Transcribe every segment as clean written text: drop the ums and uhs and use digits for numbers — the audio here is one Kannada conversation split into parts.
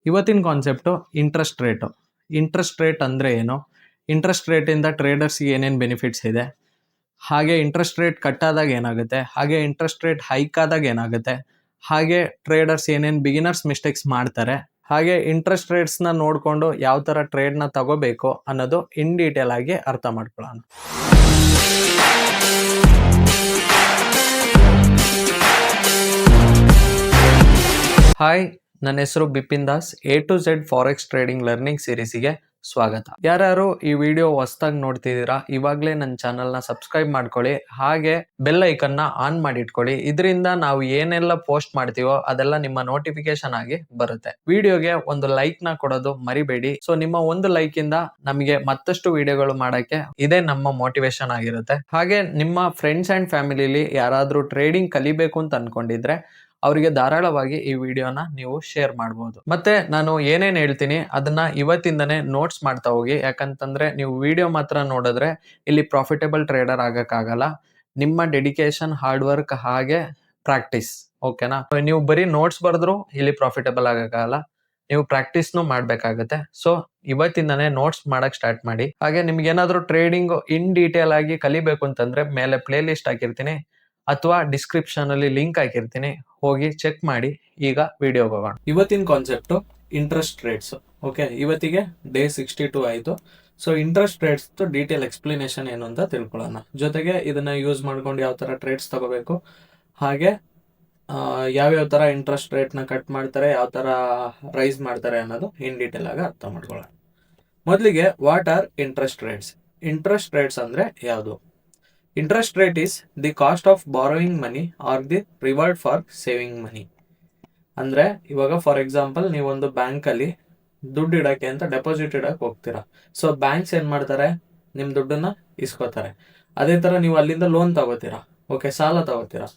ಇವತ್ತಿನ concept interest rate. Interest rate ಅಂದರೆ ಏನು? ಇಂಟ್ರೆಸ್ಟ್ ರೇಟಿಂದ ಟ್ರೇಡರ್ಸ್‌ಗೆ ಏನೇನು ಬೆನಿಫಿಟ್ಸ್ ಇದೆ? ಹಾಗೆ ಇಂಟ್ರೆಸ್ಟ್ ರೇಟ್ ಕಟ್ ಆದಾಗ ಏನಾಗುತ್ತೆ? ಹಾಗೆ ಇಂಟ್ರೆಸ್ಟ್ ರೇಟ್ ಹೈಕ್ ಆದಾಗ ಏನಾಗುತ್ತೆ? ಹಾಗೆ ಟ್ರೇಡರ್ಸ್ ಏನೇನು ಬಿಗಿನರ್ಸ್ ಮಿಸ್ಟೇಕ್ಸ್ ಮಾಡ್ತಾರೆ? ಹಾಗೆ ಇಂಟ್ರೆಸ್ಟ್ ರೇಟ್ಸ್‌ನ ನೋಡಿಕೊಂಡು ಯಾವ ಥರ ಟ್ರೇಡ್‌ನ ತಗೋಬೇಕು ಅನ್ನೋದು ಇನ್ ಡೀಟೇಲ್ ಆಗಿ ಅರ್ಥ ಮಾಡ್ಕೊಳ್ಳೋಣ. ಹಾಯ್, ನನ್ನ ಹೆಸರು Bipin Das. A to Z forex trading learning ಸೀರೀಸಿಗೆ ಸ್ವಾಗತ. ಯಾರ್ಯಾರು ಈ ವಿಡಿಯೋ ಹೊಸದಾಗಿ ನೋಡ್ತಿದ್ದೀರಾ, ಇವಾಗಲೇ ನನ್ನ ಚಾನಲ್ನ ಸಬ್ಸ್ಕ್ರೈಬ್ ಮಾಡ್ಕೊಳ್ಳಿ, ಹಾಗೆ ಬೆಲ್ ಐಕನ್ನ ಆನ್ ಮಾಡಿ ಇಟ್ಕೊಳ್ಳಿ. ಇದರಿಂದ ನಾವು ಏನೆಲ್ಲ ಪೋಸ್ಟ್ ಮಾಡ್ತೀವೋ ಅದೆಲ್ಲ ನಿಮ್ಮ ನೋಟಿಫಿಕೇಶನ್ ಆಗಿ ಬರುತ್ತೆ. ವಿಡಿಯೋಗೆ ಒಂದು ಲೈಕ್ ನ ಕೊಡೋದು ಮರಿಬೇಡಿ. ಸೊ ನಿಮ್ಮ ಒಂದು ಲೈಕ್ ಇಂದ ನಮಗೆ ಮತ್ತಷ್ಟು ವಿಡಿಯೋಗಳು ಮಾಡಕ್ಕೆ ಇದೇ ನಮ್ಮ ಮೋಟಿವೇಶನ್ ಆಗಿರುತ್ತೆ. ಹಾಗೆ ನಿಮ್ಮ ಫ್ರೆಂಡ್ಸ್ ಅಂಡ್ ಫ್ಯಾಮಿಲಿಲಿ ಯಾರಾದ್ರೂ ಟ್ರೇಡಿಂಗ್ ಕಲಿಬೇಕು ಅಂತ ಅನ್ಕೊಂಡಿದ್ರೆ ಅವರಿಗೆ ಧಾರಾಳವಾಗಿ ಈ ವಿಡಿಯೋನ ನೀವು ಶೇರ್ ಮಾಡಬಹುದು. ಮತ್ತೆ ನಾನು ಏನೇನ್ ಹೇಳ್ತೀನಿ ಅದನ್ನ ಇವತ್ತಿಂದನೇ ನೋಟ್ಸ್ ಮಾಡ್ತಾ ಹೋಗಿ. ಯಾಕಂತಂದ್ರೆ ನೀವು ವಿಡಿಯೋ ಮಾತ್ರ ನೋಡಿದ್ರೆ ಇಲ್ಲಿ ಪ್ರಾಫಿಟೇಬಲ್ ಟ್ರೇಡರ್ ಆಗಕ್ಕಾಗಲ್ಲ. ನಿಮ್ಮ ಡೆಡಿಕೇಶನ್, ಹಾರ್ಡ್ ವರ್ಕ್ ಹಾಗೆ ಪ್ರಾಕ್ಟೀಸ್, ಓಕೆನಾ? ನೀವು ಬರೀ ನೋಟ್ಸ್ ಬರೆದ್ರು ಇಲ್ಲಿ ಪ್ರಾಫಿಟೇಬಲ್ ಆಗಕ್ಕಾಗಲ್ಲ. ನೀವು ಪ್ರಾಕ್ಟೀಸ್ನು ಮಾಡ್ಬೇಕಾಗತ್ತೆ. ಸೊ ಇವತ್ತಿಂದನೇ ನೋಟ್ಸ್ ಮಾಡಕ್ ಸ್ಟಾರ್ಟ್ ಮಾಡಿ. ಹಾಗೆ ನಿಮ್ಗೆ ಏನಾದ್ರು ಟ್ರೇಡಿಂಗ್ ಇನ್ ಡೀಟೇಲ್ ಆಗಿ ಕಲಿಬೇಕು ಅಂತಂದ್ರೆ ಮೇಲೆ ಪ್ಲೇ ಲಿಸ್ಟ್ ಹಾಕಿರ್ತೀನಿ ಅಥವಾ ಡಿಸ್ಕ್ರಿಪ್ಷನ್ ಅಲ್ಲಿ ಲಿಂಕ್ ಹಾಕಿರ್ತೀನಿ, ಹೋಗಿ ಚೆಕ್ ಮಾಡಿ. ಈಗ ವಿಡಿಯೋಗೆ ಹೋಗೋಣ. ಇವತ್ತಿನ ಕಾನ್ಸೆಪ್ಟು ಇಂಟ್ರೆಸ್ಟ್ ರೇಟ್ಸ್. ಓಕೆ, ಇವತ್ತಿಗೆ ಡೇ 62 ಆಯಿತು. So interest rates detail explanation ಏನು ಅಂತ ತಿಳ್ಕೊಳ್ಳೋಣ. ಜೊತೆಗೆ ಇದನ್ನ ಯೂಸ್ ಮಾಡ್ಕೊಂಡು ಯಾವ ಥರ ಟ್ರೇಡ್ಸ್ ತಗೋಬೇಕು, ಹಾಗೆ ಯಾವ್ಯಾವ ಥರ ಇಂಟ್ರೆಸ್ಟ್ ರೇಟ್ನ ಕಟ್ ಮಾಡ್ತಾರೆ, ಯಾವ ಥರ ರೈಸ್ ಮಾಡ್ತಾರೆ ಅನ್ನೋದು ಇನ್ ಡೀಟೇಲ್ ಆಗಿ ಅರ್ಥ ಮಾಡ್ಕೊಳ್ಳೋಣ. ಮೊದಲಿಗೆ, what are interest rates? Interest rates ಅಂದರೆ ಯಾವುದು? Interest rate is the cost of borrowing money or the reward for saving money. ಅಂದರೆ ಇವಾಗ ಫಾರ್ ಎಕ್ಸಾಂಪಲ್ ನೀವೊಂದು ಬ್ಯಾಂಕಲ್ಲಿ ದುಡ್ಡು ಇಡೋಕ್ಕೆ ಅಂತ ಡೆಪಾಸಿಟ್ ಇಡಕ್ಕೆ ಹೋಗ್ತೀರಾ. ಸೊ ಬ್ಯಾಂಕ್ಸ್ ಏನು ಮಾಡ್ತಾರೆ, ನಿಮ್ಮ ದುಡ್ಡನ್ನ ಇಸ್ಕೋತಾರೆ. ಅದೇ ಥರ ನೀವು ಅಲ್ಲಿಂದ ಲೋನ್ ತಗೋತೀರಾ, ಓಕೆ, ಸಾಲ ತಗೋತೀರಾ.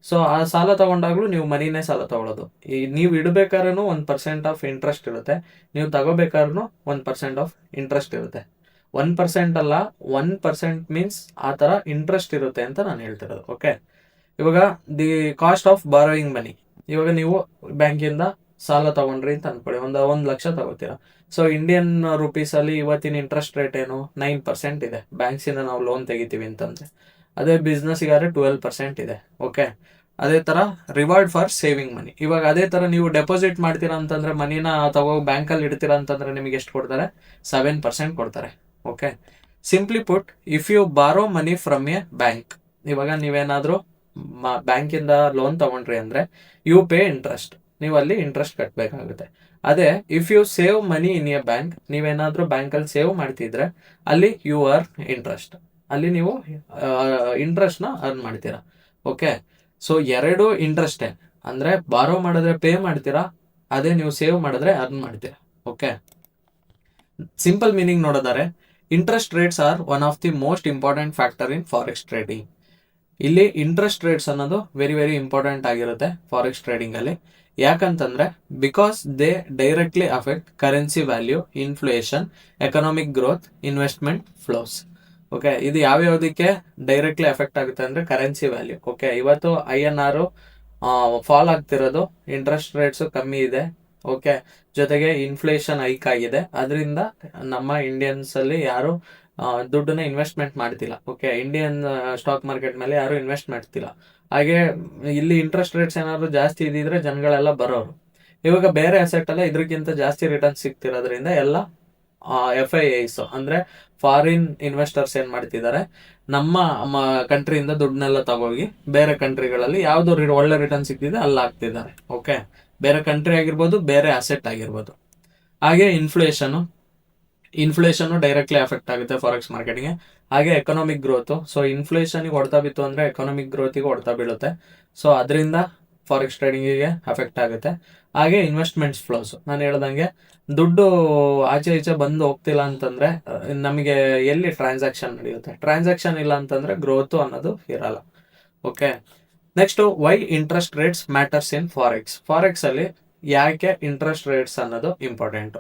ಸೊ ಆ ಸಾಲ ತಗೊಂಡಾಗ್ಲೂ ನೀವು ಮನಿನೇ ಸಾಲ ತಗೊಳ್ಳೋದು. ಈ ನೀವು ಇಡಬೇಕಾದ್ರೂ 1% ಆಫ್ ಇಂಟ್ರೆಸ್ಟ್ ಇರುತ್ತೆ, ನೀವು ತಗೋಬೇಕಾದ್ರೂ 1% ಆಫ್ ಇಂಟ್ರೆಸ್ಟ್ ಇರುತ್ತೆ. 1% ಅಲ್ಲ, 1% ಮೀನ್ಸ್ ಆ ಥರ ಇಂಟ್ರೆಸ್ಟ್ ಇರುತ್ತೆ ಅಂತ ನಾನು ಹೇಳ್ತಿರೋದು. ಓಕೆ, ಇವಾಗ ದಿ ಕಾಸ್ಟ್ ಆಫ್ ಬಾರೋಯಿಂಗ್ ಮನಿ. ಇವಾಗ ನೀವು ಬ್ಯಾಂಕಿಂದ ಸಾಲ ತಗೊಂಡ್ರಿ ಅಂತ ಅನ್ಕೊಳ್ಳಿ, 1 ಲಕ್ಷ ತಗೋತೀರಾ. ಸೊ ಇಂಡಿಯನ್ ರುಪೀಸಲ್ಲಿ ಇವತ್ತಿನ ಇಂಟ್ರೆಸ್ಟ್ ರೇಟ್ ಏನು? 9% ಇದೆ. ಬ್ಯಾಂಕ್ಸಿಂದ ನಾವು ಲೋನ್ ತೆಗಿತೀವಿ ಅಂತಂದ್ರೆ. ಅದೇ ಬಿಸ್ನೆಸ್ಗಾದ್ರೆ 12% ಇದೆ. ಓಕೆ, ಅದೇ ಥರ ರಿವಾರ್ಡ್ ಫಾರ್ ಸೇವಿಂಗ್ ಮನಿ. ಇವಾಗ ಅದೇ ಥರ ನೀವು ಡೆಪಾಸಿಟ್ ಮಾಡ್ತೀರಾ ಅಂತಂದ್ರೆ, ಮನಿನ ತಗೋ ಬ್ಯಾಂಕಲ್ಲಿ ಇಡ್ತೀರಾ ಅಂತಂದ್ರೆ ನಿಮಗೆ ಎಷ್ಟು ಕೊಡ್ತಾರೆ? 7% ಕೊಡ್ತಾರೆ. Okay, simply put, if you borrow money from A bank, ಇವಾಗ ನೀವೇನಾದರೂ ಬ್ಯಾಂಕಿಂದ ಲೋನ್ ತಗೊಂಡ್ರಿ ಅಂದರೆ ಯು ಪೇ ಇಂಟ್ರೆಸ್ಟ್, ನೀವು ಅಲ್ಲಿ ಇಂಟ್ರೆಸ್ಟ್ ಕಟ್ಟಬೇಕಾಗುತ್ತೆ. ಅದೇ if you save money in a bank, ನೀವೇನಾದರೂ ಬ್ಯಾಂಕಲ್ಲಿ ಸೇವ್ ಮಾಡ್ತಿದ್ರೆ ಅಲ್ಲಿ ಯು ಅರ್ನ್ ಇಂಟ್ರೆಸ್ಟ್, ಅಲ್ಲಿ ನೀವು ಇಂಟ್ರೆಸ್ಟ್ನ ಅರ್ನ್ ಮಾಡ್ತೀರಾ. ಓಕೆ, ಸೊ ಎರಡು ಇಂಟ್ರೆಸ್ಟೇ. ಅಂದರೆ ಬಾರೋ ಮಾಡಿದ್ರೆ ಪೇ ಮಾಡ್ತೀರಾ, ಅದೇ ನೀವು ಸೇವ್ ಮಾಡಿದ್ರೆ ಅರ್ನ್ ಮಾಡ್ತೀರಾ. ಓಕೆ, ಸಿಂಪಲ್ ಮೀನಿಂಗ್ ನೋಡಿದರೆ interest rates are one of the most important factor in forex trading. ಇಲ್ಲಿ ಇಂಟ್ರೆಸ್ಟ್ ರೇಟ್ಸ್ ಅನ್ನೋದು ವೆರಿ ವೆರಿ ಇಂಪಾರ್ಟೆಂಟ್ ಆಗಿರುತ್ತೆ ಫಾರೆಕ್ಸ್ ಟ್ರೇಡಿಂಗ್ ಅಲ್ಲಿ. ಯಾಕಂತಂದ್ರೆ because they directly affect currency value, inflation, economic growth, investment flows. Okay, ಇದು ಯಾವ್ಯಾವುದಕ್ಕೆ ಡೈರೆಕ್ಟ್ಲಿ ಎಫೆಕ್ಟ್ ಆಗುತ್ತೆ ಅಂದ್ರೆ ಕರೆನ್ಸಿ ವ್ಯಾಲ್ಯೂ. ಓಕೆ, ಇವತ್ತು INR ಫಾಲ್ ಆಗ್ತಿರೋದು, ಇಂಟ್ರೆಸ್ಟ್ ರೇಟ್ಸ್ ಕಮ್ಮಿ ಇದೆ. ಓಕೆ, ಜೊತೆಗೆ ಇನ್ಫ್ಲೇಷನ್ ಹೈಕ್ ಆಗಿದೆ. ಅದರಿಂದ ನಮ್ಮ ಇಂಡಿಯನ್ಸ್ ಅಲ್ಲಿ ಯಾರು ದುಡ್ಡನ್ನ ಇನ್ವೆಸ್ಟ್ಮೆಂಟ್ ಮಾಡ್ತಿಲ್ಲ. ಓಕೆ, ಇಂಡಿಯನ್ ಸ್ಟಾಕ್ ಮಾರ್ಕೆಟ್ ಮೇಲೆ ಯಾರು ಇನ್ವೆಸ್ಟ್ ಮಾಡ್ತಿಲ್ಲ. ಹಾಗೆ ಇಲ್ಲಿ ಇಂಟ್ರೆಸ್ಟ್ ರೇಟ್ಸ್ ಏನಾದ್ರು ಜಾಸ್ತಿ ಇದ್ದಿದ್ರೆ ಜನಗಳೆಲ್ಲ ಬರೋರು. ಇವಾಗ ಬೇರೆ ಅಸೆಟ್ ಎಲ್ಲ ಇದಕ್ಕಿಂತ ಜಾಸ್ತಿ ರಿಟರ್ನ್ ಸಿಗ್ತಿರೋದ್ರಿಂದ ಎಲ್ಲ FIIs ಅಂದ್ರೆ ಫಾರಿನ್ ಇನ್ವೆಸ್ಟರ್ಸ್ ಏನ್ ಮಾಡ್ತಿದ್ದಾರೆ, ನಮ್ಮ ಕಂಟ್ರಿಯಿಂದ ದುಡ್ಡನ್ನೆಲ್ಲ ತಗೋಗಿ ಬೇರೆ ಕಂಟ್ರಿಗಳಲ್ಲಿ ಯಾವ್ದು ಒಳ್ಳೆ ರಿಟರ್ನ್ ಸಿಗ್ತಿದೆ ಅಲ್ಲಿ ಹಾಕ್ತಿದ್ದಾರೆ. ಓಕೆ, ಬೇರೆ ಕಂಟ್ರಿ ಆಗಿರ್ಬೋದು, ಬೇರೆ ಅಸೆಟ್ ಆಗಿರ್ಬೋದು. ಹಾಗೆ ಇನ್ಫ್ಲೇಷನ್ ಡೈರೆಕ್ಟ್ಲಿ ಅಫೆಕ್ಟ್ ಆಗುತ್ತೆ ಫಾರೆಕ್ಸ್ ಮಾರ್ಕೆಟ್ಗೆ. ಹಾಗೆ ಎಕನಾಮಿಕ್ ಗ್ರೋತು. ಸೊ ಇನ್ಫ್ಲೇಷನ್ಗೆ ಹೊಡ್ತಾ ಬಿತ್ತು ಅಂದ್ರೆ ಎಕನಾಮಿಕ್ ಗ್ರೋತಿಗೆ ಹೊಡ್ತಾ ಬೀಳುತ್ತೆ. ಸೊ ಅದರಿಂದ ಫಾರೆಕ್ಸ್ ಟ್ರೇಡಿಂಗಿಗೆ ಅಫೆಕ್ಟ್ ಆಗುತ್ತೆ. ಹಾಗೆ ಇನ್ವೆಸ್ಟ್ಮೆಂಟ್ಸ್ ಫ್ಲೋಸ್, ನಾನು ಹೇಳ್ದಂಗೆ ದುಡ್ಡು ಆಚೆ ಈಚೆ ಬಂದು ಹೋಗ್ತಿಲ್ಲ ಅಂತಂದ್ರೆ ನಮಗೆ ಎಲ್ಲಿ ಟ್ರಾನ್ಸಾಕ್ಷನ್ ನಡೆಯುತ್ತೆ? ಟ್ರಾನ್ಸಾಕ್ಷನ್ ಇಲ್ಲ ಅಂತಂದ್ರೆ ಗ್ರೋತು ಅನ್ನೋದು ಇರಲ್ಲ. Okay, next, why interest rates matters in forex. Forex ಅಲ್ಲಿ ಯಾಕೆ ಇಂಟ್ರೆಸ್ಟ್ ರೇಟ್ಸ್ ಅನ್ನೋದು important?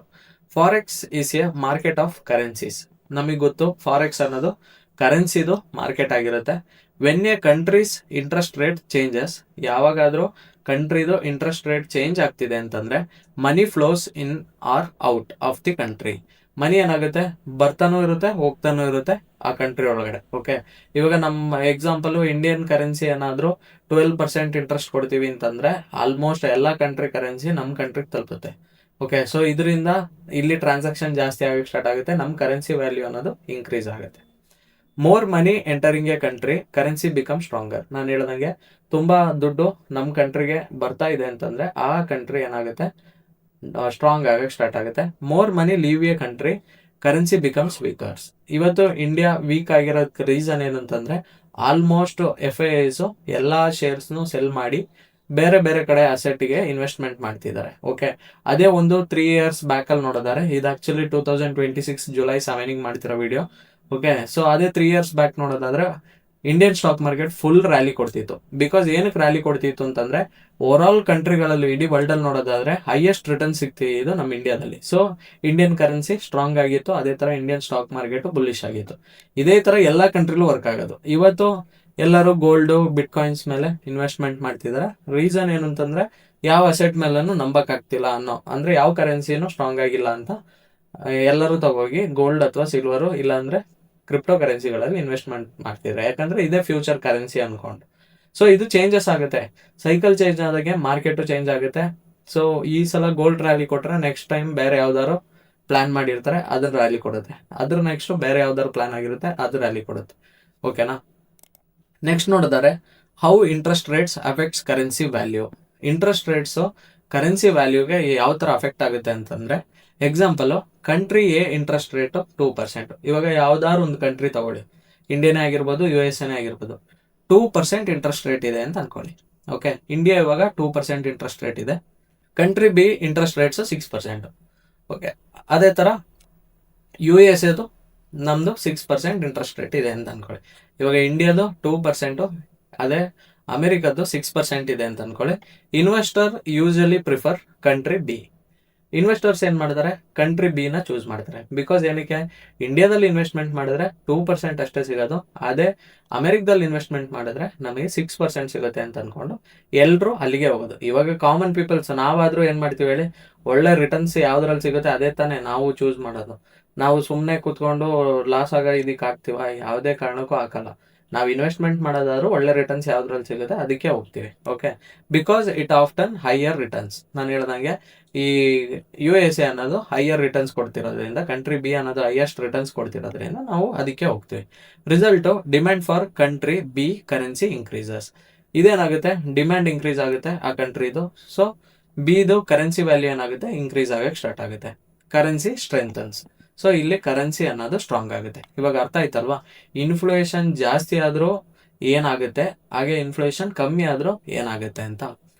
Forex is a market of currencies. ನಮಗೆ ಗೊತ್ತು, ಫಾರೆಕ್ಸ್ ಅನ್ನೋದು ಕರೆನ್ಸಿದು ಮಾರ್ಕೆಟ್ ಆಗಿರುತ್ತೆ. When a countries interest rate changes, ಯಾವಾಗಾದ್ರೂ ಕಂಟ್ರಿದು ಇಂಟ್ರೆಸ್ಟ್ ರೇಟ್ ಚೇಂಜ್ ಆಗ್ತಿದೆ ಅಂತಂದ್ರೆ money flows in or out of the country. Money ಏನಾಗುತ್ತೆ, ಬರ್ತಾನೂ ಇರುತ್ತೆ ಹೋಗ್ತಾನೂ ಇರುತ್ತೆ ಆ ಕಂಟ್ರಿ ಒಳಗಡೆ. ಓಕೆ, ಇವಾಗ ನಮ್ಮ ಎಕ್ಸಾಂಪಲ್ ಇಂಡಿಯನ್ ಕರೆನ್ಸಿ ಏನಾದ್ರು 12% ಇಂಟ್ರೆಸ್ಟ್ ಕೊಡ್ತೀವಿ ಅಂತಂದ್ರೆ ಆಲ್ಮೋಸ್ಟ್ ಎಲ್ಲಾ ಕಂಟ್ರಿ ಕರೆನ್ಸಿ ನಮ್ ಕಂಟ್ರಿಗೆ ತಲುಪುತ್ತೆ. ಓಕೆ, ಸೊ ಇದರಿಂದ ಇಲ್ಲಿ ಟ್ರಾನ್ಸಾಕ್ಷನ್ ಜಾಸ್ತಿ ಆಗಕ್ಕೆ ಸ್ಟಾರ್ಟ್ ಆಗುತ್ತೆ, ನಮ್ ಕರೆನ್ಸಿ ವ್ಯಾಲ್ಯೂ ಅನ್ನೋದು ಇನ್ಕ್ರೀಸ್ ಆಗುತ್ತೆ. More money entering A country, currency become stronger. ನಾನು ಹೇಳ್ದಂಗೆ ತುಂಬಾ ದುಡ್ಡು ನಮ್ ಕಂಟ್ರಿಗೆ ಬರ್ತಾ ಇದೆ ಅಂತಂದ್ರೆ ಆ ಕಂಟ್ರಿ ಏನಾಗುತ್ತೆ, ಸ್ಟ್ರಾಂಗ್ ಆಗಕ್ಕೆ ಸ್ಟಾರ್ಟ್ ಆಗುತ್ತೆ. More money leave a country, currency becomes weakers. ಇವತ್ತು ಇಂಡಿಯಾ ವೀಕ್ ಆಗಿರೋದಕ್ಕೆ ರೀಸನ್ ಏನಂತಂದ್ರೆ ಆಲ್ಮೋಸ್ಟ್ FIIs ಎಲ್ಲಾ ಶೇರ್ಸ್ನು ಸೆಲ್ ಮಾಡಿ ಬೇರೆ ಬೇರೆ ಕಡೆ ಅಸೆಟ್ಗೆ ಇನ್ವೆಸ್ಟ್ಮೆಂಟ್ ಮಾಡ್ತಿದ್ದಾರೆ. ಓಕೆ, ಅದೇ ಒಂದು 3 years ಬ್ಯಾಕ್ ಅಲ್ಲಿ ನೋಡಿದಾರೆ, ಇದು ಆಕ್ಚುಲಿ 2026 ಜುಲೈ 7 ಮಾಡ್ತಿರೋ ವಿಡಿಯೋ. ಓಕೆ, ಸೊ ಅದೇ 3 years ಬ್ಯಾಕ್ ನೋಡೋದಾದ್ರೆ Indian stock market full rally ಕೊಡ್ತಿತ್ತು. ಬಿಕಾಸ್ ಏನಕ್ಕೆ ರ್ಯಾಲಿ ಕೊಡ್ತಿತ್ತು ಅಂತಂದ್ರೆ ಓವರ್ ಆಲ್ ಕಂಟ್ರಿಗಳಲ್ಲಿ ಇಡೀ ವರ್ಲ್ಡ್ ಅಲ್ಲಿ ನೋಡೋದಾದ್ರೆ ಹೈಯೆಸ್ಟ್ ರಿಟರ್ನ್ ಸಿಗ್ತಿದ್ದು ನಮ್ಮ ಇಂಡಿಯಾದಲ್ಲಿ. ಸೊ ಇಂಡಿಯನ್ ಕರೆನ್ಸಿ ಸ್ಟ್ರಾಂಗ್ ಆಗಿತ್ತು, ಅದೇ ತರ ಇಂಡಿಯನ್ ಸ್ಟಾಕ್ ಮಾರ್ಕೆಟ್ ಬುಲ್ಲಿಶ್ ಆಗಿತ್ತು. ಇದೇ ತರ ಎಲ್ಲಾ ಕಂಟ್ರಿಲೂ ವರ್ಕ್ ಆಗೋದು. ಇವತ್ತು ಎಲ್ಲರೂ ಗೋಲ್ಡ್ ಬಿಟ್ ಕಾಯಿನ್ಸ್ ಮೇಲೆ ಇನ್ವೆಸ್ಟ್ಮೆಂಟ್ ಮಾಡ್ತಿದಾರೆ. ರೀಸನ್ ಏನು ಅಂತಂದ್ರೆ ಯಾವ ಅಸೆಟ್ ಮೇಲೂ ನಂಬಕ್ ಆಗ್ತಿಲ್ಲ ಅನ್ನೋ, ಅಂದ್ರೆ ಯಾವ ಕರೆನ್ಸಿನೂ ಸ್ಟ್ರಾಂಗ್ ಆಗಿಲ್ಲ ಅಂತ ಎಲ್ಲರೂ ತಗೋಗಿ ಗೋಲ್ಡ್ ಅಥವಾ ಸಿಲ್ವರು ಇಲ್ಲಾಂದ್ರೆ ಕ್ರಿಪ್ಟೋ ಕರೆನ್ಸಿಗಳಲ್ಲಿ ಇನ್ವೆಸ್ಟ್ಮೆಂಟ್ ಮಾಡ್ತಿದ್ರೆ, ಯಾಕಂದ್ರೆ ಇದೇ ಫ್ಯೂಚರ್ ಕರೆನ್ಸಿ ಅನ್ಕೊಂಡು. ಸೊ ಇದು ಚೇಂಜಸ್ ಆಗುತ್ತೆ, ಸೈಕಲ್ ಚೇಂಜ್ ಆದಾಗೆ ಮಾರ್ಕೆಟ್ ಚೇಂಜ್ ಆಗುತ್ತೆ. ಸೊ ಈ ಸಲ ಗೋಲ್ಡ್ ರ್ಯಾಲಿ ಕೊಟ್ರೆ ನೆಕ್ಸ್ಟ್ ಟೈಮ್ ಬೇರೆ ಯಾವ್ದಾದ್ರು ಪ್ಲಾನ್ ಮಾಡಿರ್ತಾರೆ ಅದ್ರ ರ್ಯಾಲಿ ಕೊಡುತ್ತೆ, ಅದ್ರ ನೆಕ್ಸ್ಟ್ ಬೇರೆ ಯಾವ್ದಾದ್ರು ಪ್ಲಾನ್ ಆಗಿರುತ್ತೆ ಅದ್ರ ರ್ಯಾಲಿ ಕೊಡುತ್ತೆ. ಓಕೆನಾ, ನೆಕ್ಸ್ಟ್ ನೋಡಿದರೆ how interest rates affects currency value. Interest rates currency ವ್ಯಾಲ್ಯೂಗೆ ಯಾವ ತರ ಅಫೆಕ್ಟ್ ಆಗುತ್ತೆ ಅಂತಂದ್ರೆ, example country a interest rate 2%. ಇವಾಗ ಯಾವ್ದಾದ್ರು ಒಂದು ಕಂಟ್ರಿ ತಗೊಳ್ಳಿ, ಇಂಡಿಯಾನೇ ಆಗಿರ್ಬೋದು USA ಆಗಿರ್ಬೋದು, 2% ಇಂಟ್ರೆಸ್ಟ್ ರೇಟ್ ಇದೆ ಅಂತ ಅನ್ಕೊಳ್ಳಿ. ಓಕೆ, ಇಂಡಿಯಾ ಇವಾಗ 2% ಇಂಟ್ರೆಸ್ಟ್ ರೇಟ್ ಇದೆ, country B interest rates 6%. Okay, ಅದೇ ತರ USA ನಮ್ದು 6% ಇಂಟ್ರೆಸ್ಟ್ ರೇಟ್ ಇದೆ ಅಂತ ಅನ್ಕೊಳ್ಳಿ. ಇವಾಗ ಇಂಡಿಯಾದು 2%, ಅದೇ ಅಮೆರಿಕದ್ದು 6% ಇದೆ ಅಂತ ಅನ್ಕೊಳ್ಳಿ. Investor usually prefer country B. Investors ಏನ್ ಮಾಡ್ತಾರೆ, ಕಂಟ್ರಿ ಬಿ ನ ಚೂಸ್ ಮಾಡ್ತಾರೆ. ಬಿಕಾಸ್ ಏನಕ್ಕೆ, ಇಂಡಿಯಾದಲ್ಲಿ ಇನ್ವೆಸ್ಟ್ಮೆಂಟ್ ಮಾಡಿದ್ರೆ 2% ಅಷ್ಟೇ ಸಿಗೋದು, ಅದೇ ಅಮೆರಿಕದಲ್ಲಿ ಇನ್ವೆಸ್ಟ್ಮೆಂಟ್ ಮಾಡಿದ್ರೆ ನಮಗೆ 6% ಸಿಗುತ್ತೆ ಅಂತ ಅನ್ಕೊಂಡು ಎಲ್ರು ಅಲ್ಲಿಗೆ ಹೋಗೋದು. ಇವಾಗ ಕಾಮನ್ ಪೀಪಲ್ಸ್ ನಾವಾದ್ರೂ ಏನ್ ಮಾಡ್ತೀವಿ ಹೇಳಿ, ಒಳ್ಳೆ ರಿಟರ್ನ್ಸ್ ಯಾವ್ದ್ರಲ್ಲಿ ಸಿಗುತ್ತೆ ಅದೇ ತಾನೇ ನಾವು ಚೂಸ್ ಮಾಡೋದು. ನಾವು ಸುಮ್ಮನೆ ಕೂತ್ಕೊಂಡು ಲಾಸ್ ಆಗ ಇದಕ್ಕೆ ಹಾಕ್ತಿವ, ಯಾವುದೇ ಕಾರಣಕ್ಕೂ ಹಾಕಲ್ಲ. ನಾವು ಇನ್ವೆಸ್ಟ್ಮೆಂಟ್ ಮಾಡೋದಾದ್ರೂ ಒಳ್ಳೆ ರಿಟರ್ನ್ಸ್ ಯಾವ್ದ್ರಲ್ಲಿ ಸಿಗುತ್ತೆ ಅದಕ್ಕೆ ಹೋಗ್ತೀವಿ. Okay, because it often higher returns. ನಾನು ಹೇಳ್ದಂಗೆ ಈ USA ಅನ್ನೋದು ಹೈಯರ್ ರಿಟರ್ನ್ಸ್ ಕೊಡ್ತಿರೋದ್ರಿಂದ, ಕಂಟ್ರಿ ಬಿ ಅನ್ನೋದು ಹೈಯೆಸ್ಟ್ ರಿಟರ್ನ್ಸ್ ಕೊಡ್ತಿರೋದ್ರಿಂದ ನಾವು ಅದಕ್ಕೆ ಹೋಗ್ತೀವಿ. Result, demand for country B currency increases. ಇದೇನಾಗುತ್ತೆ, ಡಿಮ್ಯಾಂಡ್ ಇನ್ಕ್ರೀಸ್ ಆಗುತ್ತೆ ಆ ಕಂಟ್ರಿದು. ಸೊ ಬಿದು ಕರೆನ್ಸಿ ವ್ಯಾಲ್ಯೂ ಏನಾಗುತ್ತೆ, ಇನ್ಕ್ರೀಸ್ ಆಗಕ್ಕೆ ಸ್ಟಾರ್ಟ್ ಆಗುತ್ತೆ. Currency strengthens. ಸೊ ಇಲ್ಲಿ ಕರೆನ್ಸಿ ಅನ್ನೋದು ಸ್ಟ್ರಾಂಗ್ ಆಗುತ್ತೆ. ಇವಾಗ ಅರ್ಥ ಆಯ್ತಲ್ವಾ, ಇನ್ಫ್ಲೇಷನ್ ಜಾಸ್ತಿ ಆದ್ರೂ ಏನಾಗುತ್ತೆ, ಹಾಗೆ ಇನ್ಫ್ಲೇಷನ್ ಕಮ್ಮಿ ಆದ್ರೂ ಏನಾಗುತ್ತೆ ಅಂತ.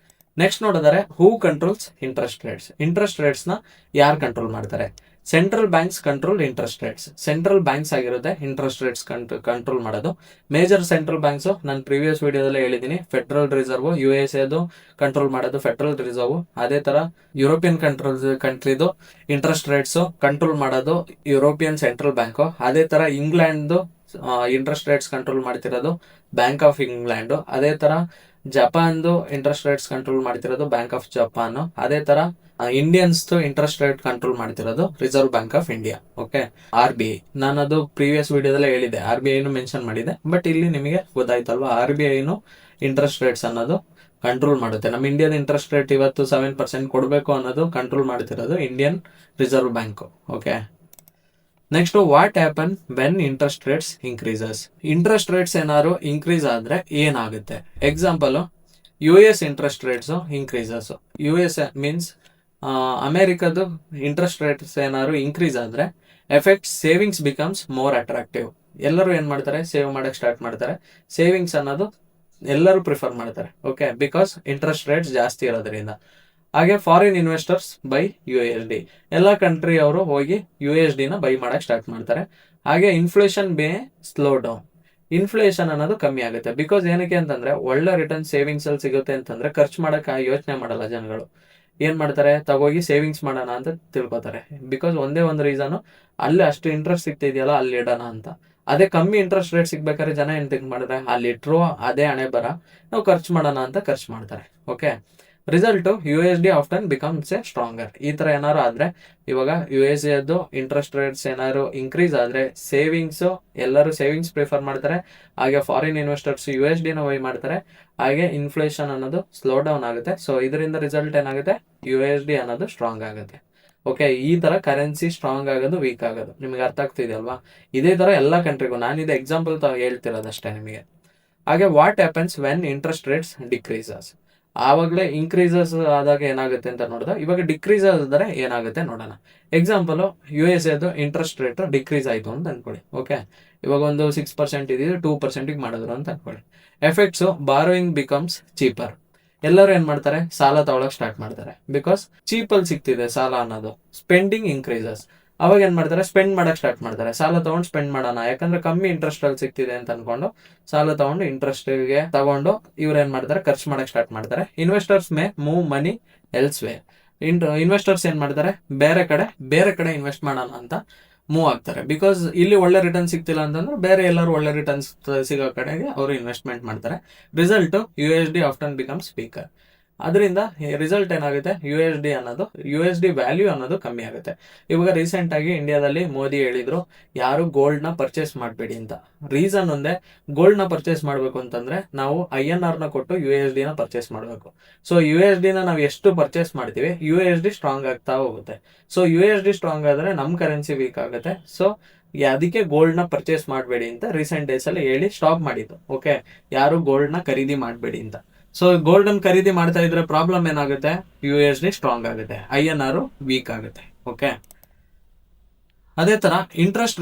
ನೆಕ್ಸ್ಟ್ ನೋಡಿದರೆ who controls interest rates. Interest rates ನ ಯಾರು ಕಂಟ್ರೋಲ್ ಮಾಡ್ತಾರೆ, central banks control interest rates. Central banks ಆಗಿರುತ್ತೆ ಇಂಟ್ರೆಸ್ಟ್ ರೇಟ್ಸ್ ಕಂಟ್ರೋಲ್ ಮಾಡೋದು. ಮೇಜರ್ ಸೆಂಟ್ರಲ್ ಬ್ಯಾಂಕ್ಸ್ ನಾನು ಪ್ರೀವಿಯಸ್ ವಿಡಿಯೋದಲ್ಲೇ ಹೇಳಿದ್ದೀನಿ, ಫೆಡರಲ್ ರಿಸರ್ವ್ USA ಕಂಟ್ರೋಲ್ ಮಾಡೋದು ಫೆಡರಲ್ ರಿಸರ್ವ್. ಅದೇ ತರ ಯುರೋಪಿಯನ್ ಕಂಟ್ರಿದು ಇಂಟ್ರೆಸ್ಟ್ ರೇಟ್ಸ್ ಕಂಟ್ರೋಲ್ ಮಾಡೋದು ಯುರೋಪಿಯನ್ ಸೆಂಟ್ರಲ್ ಬ್ಯಾಂಕ್. ಅದೇ ತರ ಇಂಗ್ಲೆಂಡ್ ಇಂಟ್ರೆಸ್ಟ್ ರೇಟ್ಸ್ ಕಂಟ್ರೋಲ್ ಮಾಡ್ತಿರೋದು ಬ್ಯಾಂಕ್ ಆಫ್ ಇಂಗ್ಲೆಂಡ್. ಅದೇ ತರ ಜಪಾನ್ದು ಇಂಟ್ರೆಸ್ಟ್ ರೇಟ್ಸ್ ಕಂಟ್ರೋಲ್ ಮಾಡ್ತಿರೋದು ಬ್ಯಾಂಕ್ ಆಫ್ ಜಪಾನ್. ಅದೇ ತರ ಇಂಡಿಯನ್ಸ್ ಇಂಟ್ರೆಸ್ಟ್ ರೇಟ್ ಕಂಟ್ರೋಲ್ ಮಾಡ್ತಿರೋದು reserve bank of India. Okay, RBI ನಾನು ಅದು ಪ್ರೀವಿಯಸ್ ವಿಡಿಯೋದಲ್ಲೇ ಹೇಳಿದೆ, RBI ಮೆನ್ಷನ್ ಮಾಡಿದೆ. ಬಟ್ ಇಲ್ಲಿ ನಿಮಗೆ ಗೊತ್ತಾಯ್ತಲ್ವಾ, RBI ಇಂಟ್ರೆಸ್ಟ್ ರೇಟ್ಸ್ ಅನ್ನೋದು ಕಂಟ್ರೋಲ್ ಮಾಡುತ್ತೆ. ನಮ್ಮ ಇಂಡಿಯನ್ ಇಂಟ್ರೆಸ್ಟ್ ರೇಟ್ ಇವತ್ತು 7% ಕೊಡಬೇಕು ಅನ್ನೋದು ಕಂಟ್ರೋಲ್ ಮಾಡ್ತಿರೋದು Indian reserve bank. Okay, next what happen when interest rates increases. Interest rates ಏನಾದ್ರು ಇನ್ಕ್ರೀಸ್ ಆದ್ರೆ ಏನಾಗುತ್ತೆ, example US interest rates increases. US means ಅಮೆರಿಕದ್ದು ಇಂಟ್ರೆಸ್ಟ್ ರೇಟ್ಸ್ ಏನಾದ್ರು ಇನ್ಕ್ರೀಸ್ ಆದ್ರೆ effect savings becomes more attractive. ಎಲ್ಲರೂ ಏನ್ ಮಾಡ್ತಾರೆ, ಸೇವ್ ಮಾಡಕ್ ಸ್ಟಾರ್ಟ್ ಮಾಡ್ತಾರೆ. ಸೇವಿಂಗ್ಸ್ ಅನ್ನೋದು ಎಲ್ಲರೂ ಪ್ರಿಫರ್ ಮಾಡ್ತಾರೆ. ಓಕೆ, ಬಿಕಾಸ್ ಇಂಟ್ರೆಸ್ಟ್ ರೇಟ್ಸ್ ಜಾಸ್ತಿ ಇರೋದ್ರಿಂದ. ಹಾಗೆ ಫಾರಿನ್ ಇನ್ವೆಸ್ಟರ್ಸ್ ಬೈ USD. ಎಲ್ಲ ಕಂಟ್ರಿ ಅವರು ಹೋಗಿ USD ನ ಬೈ ಮಾಡಕ್ ಸ್ಟಾರ್ಟ್ ಮಾಡ್ತಾರೆ. ಹಾಗೆ ಇನ್ಫ್ಲೇಷನ್ ಸ್ಲೋ ಡೌನ್. ಇನ್ಫ್ಲೇಷನ್ ಅನ್ನೋದು ಕಮ್ಮಿ ಆಗುತ್ತೆ. ಬಿಕಾಸ್ ಏನಕ್ಕೆ ಅಂತಂದ್ರೆ ಒಳ್ಳೆ ರಿಟರ್ನ್ ಸೇವಿಂಗ್ಸ್ ಅಲ್ಲಿ ಸಿಗುತ್ತೆ ಅಂತಂದ್ರೆ ಖರ್ಚು ಮಾಡಕ್ ಯೋಚನೆ ಮಾಡಲ್ಲ ಜನಗಳು. ಏನ್ ಮಾಡ್ತಾರೆ, ತಗೋಗಿ ಸೇವಿಂಗ್ಸ್ ಮಾಡೋಣ ಅಂತ ತಿಳ್ಕೊತಾರೆ. ಬಿಕಾಸ್ ಒಂದೇ ಒಂದು ರೀಸನ್, ಅಲ್ಲಿ ಅಷ್ಟು ಇಂಟ್ರೆಸ್ಟ್ ಸಿಗ್ತಿದೆಯಲ್ಲ ಅಲ್ಲಿ ಇಡೋಣ ಅಂತ. ಅದೇ ಕಮ್ಮಿ ಇಂಟ್ರೆಸ್ಟ್ ರೇಟ್ ಸಿಗ್ಬೇಕಾದ್ರೆ ಜನ ಏನ್ ಥಿಂಕ್ ಮಾಡಿದ್ರೆ ಅಲ್ಲಿ ಇಟ್ರು ಅದೇ ಹಣೆ ಬರ, ನಾವು ಖರ್ಚು ಮಾಡೋಣ ಅಂತ ಖರ್ಚು ಮಾಡ್ತಾರೆ. Okay, result USD often becomes A stronger. ಈ ತರ ಏನಾದ್ರು ಆದ್ರೆ, ಇವಾಗ USA ಇಂಟ್ರೆಸ್ಟ್ ರೇಟ್ಸ್ ಏನಾದ್ರು ಇನ್ಕ್ರೀಸ್ ಆದ್ರೆ ಸೇವಿಂಗ್ಸ್, ಎಲ್ಲರೂ ಸೇವಿಂಗ್ಸ್ ಪ್ರಿಫರ್ ಮಾಡ್ತಾರೆ. ಹಾಗೆ ಫಾರಿನ್ ಇನ್ವೆಸ್ಟರ್ಸ್ USD ನ ಬೈ ಮಾಡ್ತಾರೆ. ಹಾಗೆ ಇನ್ಫ್ಲೇಷನ್ ಅನ್ನೋದು ಸ್ಲೋ ಡೌನ್ ಆಗುತ್ತೆ. ಸೊ ಇದರಿಂದ ರಿಸಲ್ಟ್ ಏನಾಗುತ್ತೆ, USD ಅನ್ನೋದು ಸ್ಟ್ರಾಂಗ್ ಆಗುತ್ತೆ. ಓಕೆ, ಈ ತರ ಕರೆನ್ಸಿ ಸ್ಟ್ರಾಂಗ್ ಆಗೋದು, ವೀಕ್ ಆಗೋದು ನಿಮಗೆ ಅರ್ಥ ಆಗ್ತಿದೆಯಲ್ವಾ? ಇದೇ ತರ ಎಲ್ಲ ಕಂಟ್ರಿಗೂ ನಾನು ಇದು ಎಕ್ಸಾಂಪಲ್ ಹೇಳ್ತಿರೋದಷ್ಟೇ ನಿಮಗೆ. ಹಾಗೆ what happens when interest rates decreases? ಆವಾಗಲೇ ಇನ್ಕ್ರೀಸಸ್ ಆದಾಗ ಏನಾಗುತ್ತೆ ಅಂತ ನೋಡಿದ್ರೆ, ಇವಾಗ ಡಿಕ್ರೀಸ್ ಆದ್ರೆ ಏನಾಗುತ್ತೆ ನೋಡೋಣ. Example, USA interest rate decrease ಆಯಿತು ಅಂತ ಅನ್ಕೊಳ್ಳಿ. ಓಕೆ, ಇವಾಗ ಒಂದು 6% ಇದ್ದಿದ್ದು 2% ಮಾಡಿದ್ರು ಅಂತ ಅನ್ಕೊಳ್ಳಿ. Effects, borrowing becomes cheaper. ಎಲ್ಲರೂ ಏನ್ ಮಾಡ್ತಾರೆ, ಸಾಲ ತಗೊಳಕ್ ಸ್ಟಾರ್ಟ್ ಮಾಡ್ತಾರೆ. ಬಿಕಾಸ್ ಚೀಪಲ್ಲಿ ಸಿಗ್ತಿದೆ ಸಾಲ ಅನ್ನೋದು. ಸ್ಪೆಂಡಿಂಗ್ ಇನ್ಕ್ರೀಸಸ್, ಅವಾಗ ಏನ್ ಮಾಡ್ತಾರೆ, ಸ್ಪೆಂಡ್ ಮಾಡಕ್ ಸ್ಟಾರ್ಟ್ ಮಾಡ್ತಾರೆ. ಸಾಲ ತಗೊಂಡು ಸ್ಪೆಂಡ್ ಮಾಡೋಣ, ಯಾಕಂದ್ರೆ ಕಮ್ಮಿ ಇಂಟ್ರೆಸ್ಟ್ ಅಲ್ಲಿ ಸಿಗ್ತಿದೆ ಅಂತ ಅನ್ಕೊಂಡು ಸಾಲ ತಗೊಂಡು ಇಂಟ್ರೆಸ್ಟ್ಗೆ ತಗೊಂಡು ಇವ್ರು ಏನ್ ಮಾಡ್ತಾರೆ, ಖರ್ಚು ಮಾಡಕ್ ಸ್ಟಾರ್ಟ್ ಮಾಡ್ತಾರೆ. ಇನ್ವೆಸ್ಟರ್ಸ್ ಮೇ ಮೂವ್ ಮನಿ ಎಲ್ಸ್ ವೇ. ಇನ್ವೆಸ್ಟರ್ಸ್ ಏನ್ ಮಾಡ್ತಾರೆ, ಬೇರೆ ಕಡೆ ಇನ್ವೆಸ್ಟ್ ಮಾಡೋಣ ಅಂತ ಮೂವ್ ಆಗ್ತಾರೆ. ಬಿಕಾಸ್ ಇಲ್ಲಿ ಒಳ್ಳೆ ರಿಟರ್ನ್ ಸಿಗ್ತಿಲ್ಲ ಅಂತಂದ್ರೆ ಬೇರೆ ಎಲ್ಲರೂ ಒಳ್ಳೆ ರಿಟರ್ನ್ಸ್ ಸಿಗೋ ಕಡೆಗೆ ಅವರು ಇನ್ವೆಸ್ಟ್ಮೆಂಟ್ ಮಾಡ್ತಾರೆ. Result USD often becomes weaker. ಅದರಿಂದ ರಿಸಲ್ಟ್ ಏನಾಗುತ್ತೆ, USD ವ್ಯಾಲ್ಯೂ ಅನ್ನೋದು ಕಮ್ಮಿ ಆಗುತ್ತೆ. ಇವಾಗ ರೀಸೆಂಟ್ ಆಗಿ ಇಂಡಿಯಾದಲ್ಲಿ ಮೋದಿ ಹೇಳಿದ್ರು, ಯಾರು ಗೋಲ್ಡ್ ನ ಪರ್ಚೇಸ್ ಮಾಡಬೇಡಿ ಅಂತ. ರೀಸನ್ ಒಂದೇ, ಗೋಲ್ಡ್ ನ ಪರ್ಚೇಸ್ ಮಾಡಬೇಕು ಅಂತಂದ್ರೆ ನಾವು INR ನ ಕೊಟ್ಟು USD ನ ಪರ್ಚೇಸ್ ಮಾಡಬೇಕು. ಸೊ USD ನ ನಾವು ಎಷ್ಟು ಪರ್ಚೇಸ್ ಮಾಡ್ತೀವಿ, USD ಸ್ಟ್ರಾಂಗ್ ಆಗ್ತಾ ಹೋಗುತ್ತೆ. ಸೊ USD ಸ್ಟ್ರಾಂಗ್ ಆದ್ರೆ ನಮ್ ಕರೆನ್ಸಿ ವೀಕ್ ಆಗುತ್ತೆ. ಸೊ ಅದಕ್ಕೆ ಗೋಲ್ಡ್ ನ ಪರ್ಚೇಸ್ ಮಾಡಬೇಡಿ ಅಂತ ರೀಸೆಂಟ್ ಡೇಸ್ ಅಲ್ಲಿ ಹೇಳಿ ಸ್ಟಾಪ್ ಮಾಡಿದ್ದು. ಓಕೆ, ಯಾರು ಗೋಲ್ಡ್ ನ ಖರೀದಿ ಮಾಡಬೇಡಿ ಅಂತ. ಸೊ ಗೋಲ್ಡ್ ಅನ್ನು ಖರೀದಿ ಮಾಡ್ತಾ ಇದ್ರೆ ಪ್ರಾಬ್ಲಮ್ ಏನಾಗುತ್ತೆ, USD ಸ್ಟ್ರಾಂಗ್ ಆಗುತ್ತೆ, INR ವೀಕ್ ಆಗುತ್ತೆ. ಓಕೆ, ಅದೇ ತರ ಇಂಟ್ರೆಸ್ಟ್